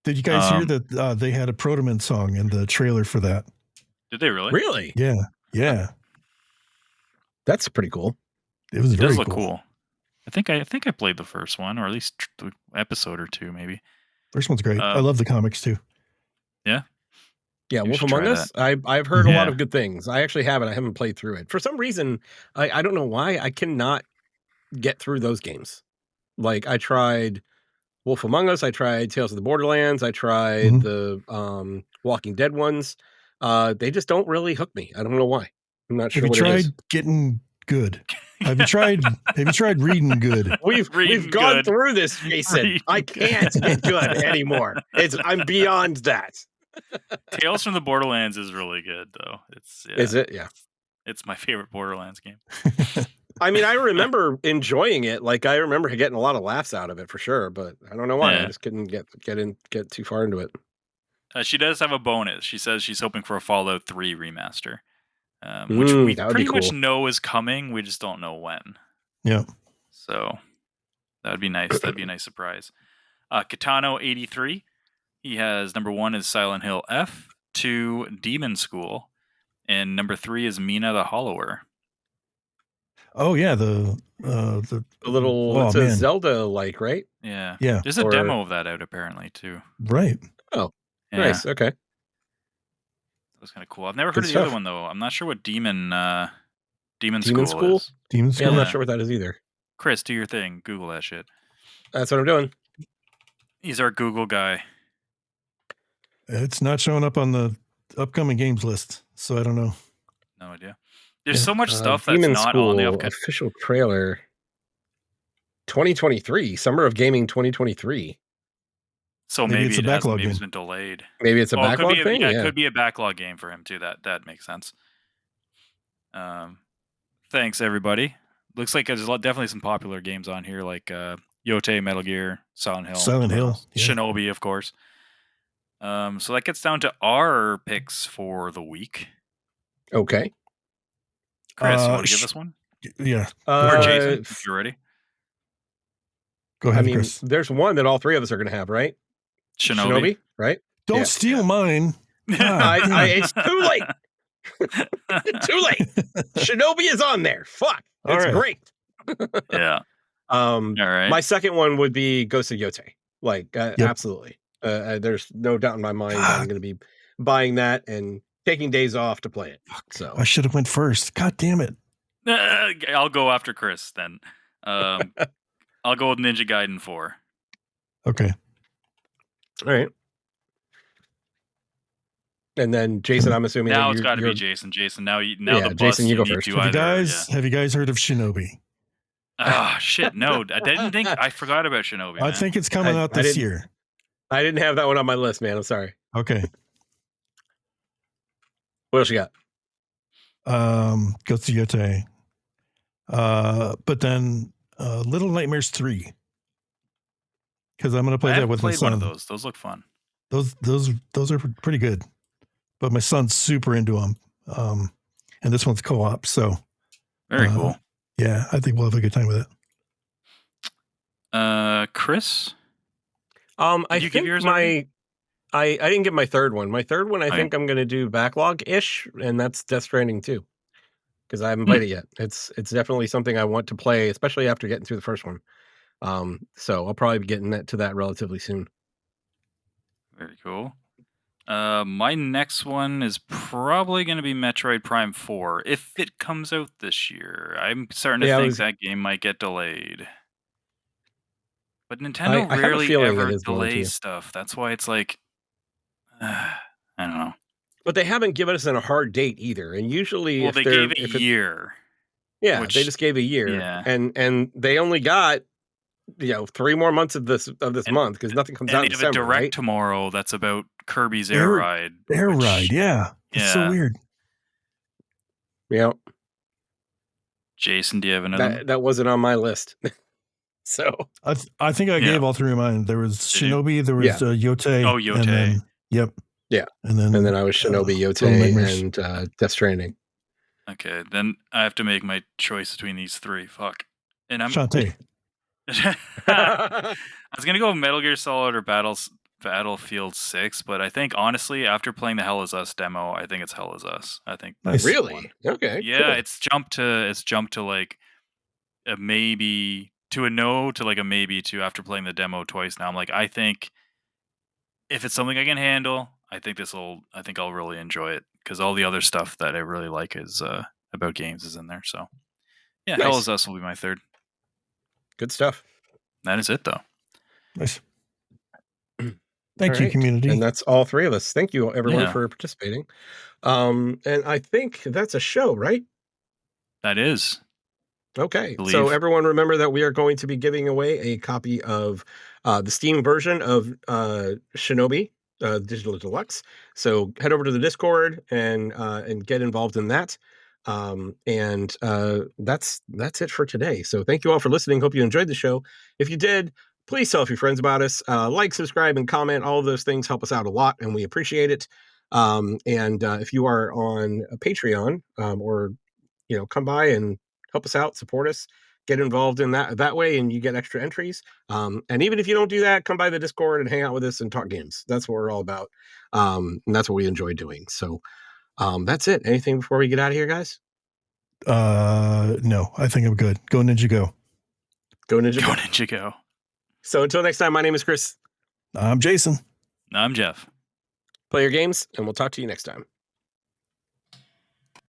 Did you guys hear that they had a Protoman song in the trailer for that? Did they really? Really? Yeah. Yeah. That's pretty cool. It was very does look cool. I think I played the first one, or at least the episode or two, maybe. First one's great. I love the comics too. Yeah. Yeah, You Wolf should Among try Us. I've heard a lot of good things. I actually haven't. I haven't played through it. For some reason, I don't know why, I cannot get through those games. Like, I tried Wolf Among Us, I tried Tales of the Borderlands, I tried the Walking Dead ones. They just don't really hook me. I don't know why. I'm not sure what it is. Have you tried getting good? Have you tried reading good? We've gone through this, Jason. I can't get good anymore. I'm beyond that. Tales from the Borderlands is really good, though. Is it? Yeah. It's my favorite Borderlands game. I mean, I remember enjoying it. Like, I remember getting a lot of laughs out of it for sure, but I don't know why. I just couldn't get too far into it. She does have a bonus. She says she's hoping for a Fallout 3 remaster, which we pretty much know is coming. We just don't know when. Yeah. So that would be nice. That'd be a nice surprise. Katano83. He has number 1 is Silent Hill F, 2 Demon School, and number 3 is Mina the Hollower. Oh yeah, the little it's a Zelda-like, right? Yeah. Yeah. There's a demo of that out apparently too. Right. Oh, nice. Okay. That was kind of cool. I've never heard of the other one though. I'm not sure what Demon School is. Demon School. Yeah, I'm not sure what that is either. Chris, do your thing. Google that shit. That's what I'm doing. He's our Google guy. It's not showing up on the upcoming games list, so I don't know. No idea. There's so much stuff that's Demon not School, on the official trailer. 2023, Summer of Gaming 2023. So maybe it's a backlog game. Maybe it's been delayed. Maybe it's a backlog thing? Yeah, it could be a backlog game for him too. That makes sense. Thanks everybody. Looks like there's definitely some popular games on here like Yote, Metal Gear, Silent Hill, Shinobi, of course. So that gets down to our picks for the week. Okay. Chris, you want to give us one? Yeah. Or Jason, if you're ready. Go ahead, Chris. There's one that all three of us are going to have, right? Shinobi, right? Don't steal mine. It's too late. Too late. Shinobi is on there. Fuck. It's great. Yeah. All right. My second one would be Ghost of Yote. Like, absolutely. There's no doubt in my mind that I'm going to be buying that and taking days off to play it. So I should have went first. God damn it. I'll go after Chris then. I'll go with Ninja Gaiden 4. Okay. All right. And then Jason, I'm assuming now it's got to be Jason. Jason, now the bus. Jason, you go first. Have you guys heard of Shinobi? Oh shit, no! I didn't think. I forgot about Shinobi. I think it's coming out this year. I didn't have that one on my list, man. I'm sorry. Okay. What else you got? Ghost of Yote. But then Little Nightmares 3. Because I'm gonna play that with my son. One of those. Those look fun. Those are pretty good. But my son's super into them. And this one's co-op, so very cool. Yeah, I think we'll have a good time with it. Chris? I think I didn't get my third one. My third one, I think I'm going to do backlog-ish, and that's Death Stranding 2. Because I haven't played it yet. It's definitely something I want to play, especially after getting through the first one. So I'll probably be getting to that relatively soon. Very cool. My next one is probably going to be Metroid Prime 4, if it comes out this year. I'm starting to think that game might get delayed. But Nintendo rarely ever delays stuff. That's why it's like, I don't know. But they haven't given us a hard date either. And usually, they gave a year. Yeah, they just gave a year. Yeah. And they only got 3 more months of this month because nothing comes out in December. They have a direct tomorrow that's about Kirby's Air Ride. Air Ride, yeah. It's so weird. Yeah. Jason, do you have another? That wasn't on my list. So I think I gave all three of mine. There was Shinobi, there was Yote. Oh, Yote. Yep. Yeah. And And then I was Shinobi, Little Yote, Nightmares. and Death Stranding. Okay, then I have to make my choice between these three. Fuck. And I'm Shantae. I was gonna go Metal Gear Solid or Battlefield 6, but I think honestly, after playing the Hell Is Us demo, I think it's Hell Is Us. I think that's Nice. the one. Really? Okay, Yeah, cool. it's jumped to like a maybe to a no to like a maybe to after playing the demo twice now. I'm like, I think if it's something I can handle, I think I'll really enjoy it because all the other stuff that I really like is about games is in there. So yeah, Hell Nice. Is Us will be my third. Good stuff. That is it though. Nice. All Thank you, right. community. And that's all three of us. Thank you, everyone, Yeah. for participating. And I think that's a show, right? That is. Okay. So Believe. everyone remember that we are going to be giving away a copy of the Steam version of Shinobi Digital Deluxe. So head over to the Discord and get involved in that. And that's it for today. So thank you all for listening. Hope you enjoyed the show. If you did, please tell a few friends about us. Like, subscribe, and comment. All of those things help us out a lot, and we appreciate it. And if you are on a Patreon or come by and help us out, support us, get involved in that way, and you get extra entries. And even if you don't do that, come by the Discord and hang out with us and talk games. That's what we're all about. And that's what we enjoy doing. So that's it. Anything before we get out of here, guys? No, I think I'm good. Go Ninja Go. Go Ninja. Go Ninja Go. So until next time, my name is Chris. I'm Jason. I'm Geoff. Play your games, and we'll talk to you next time.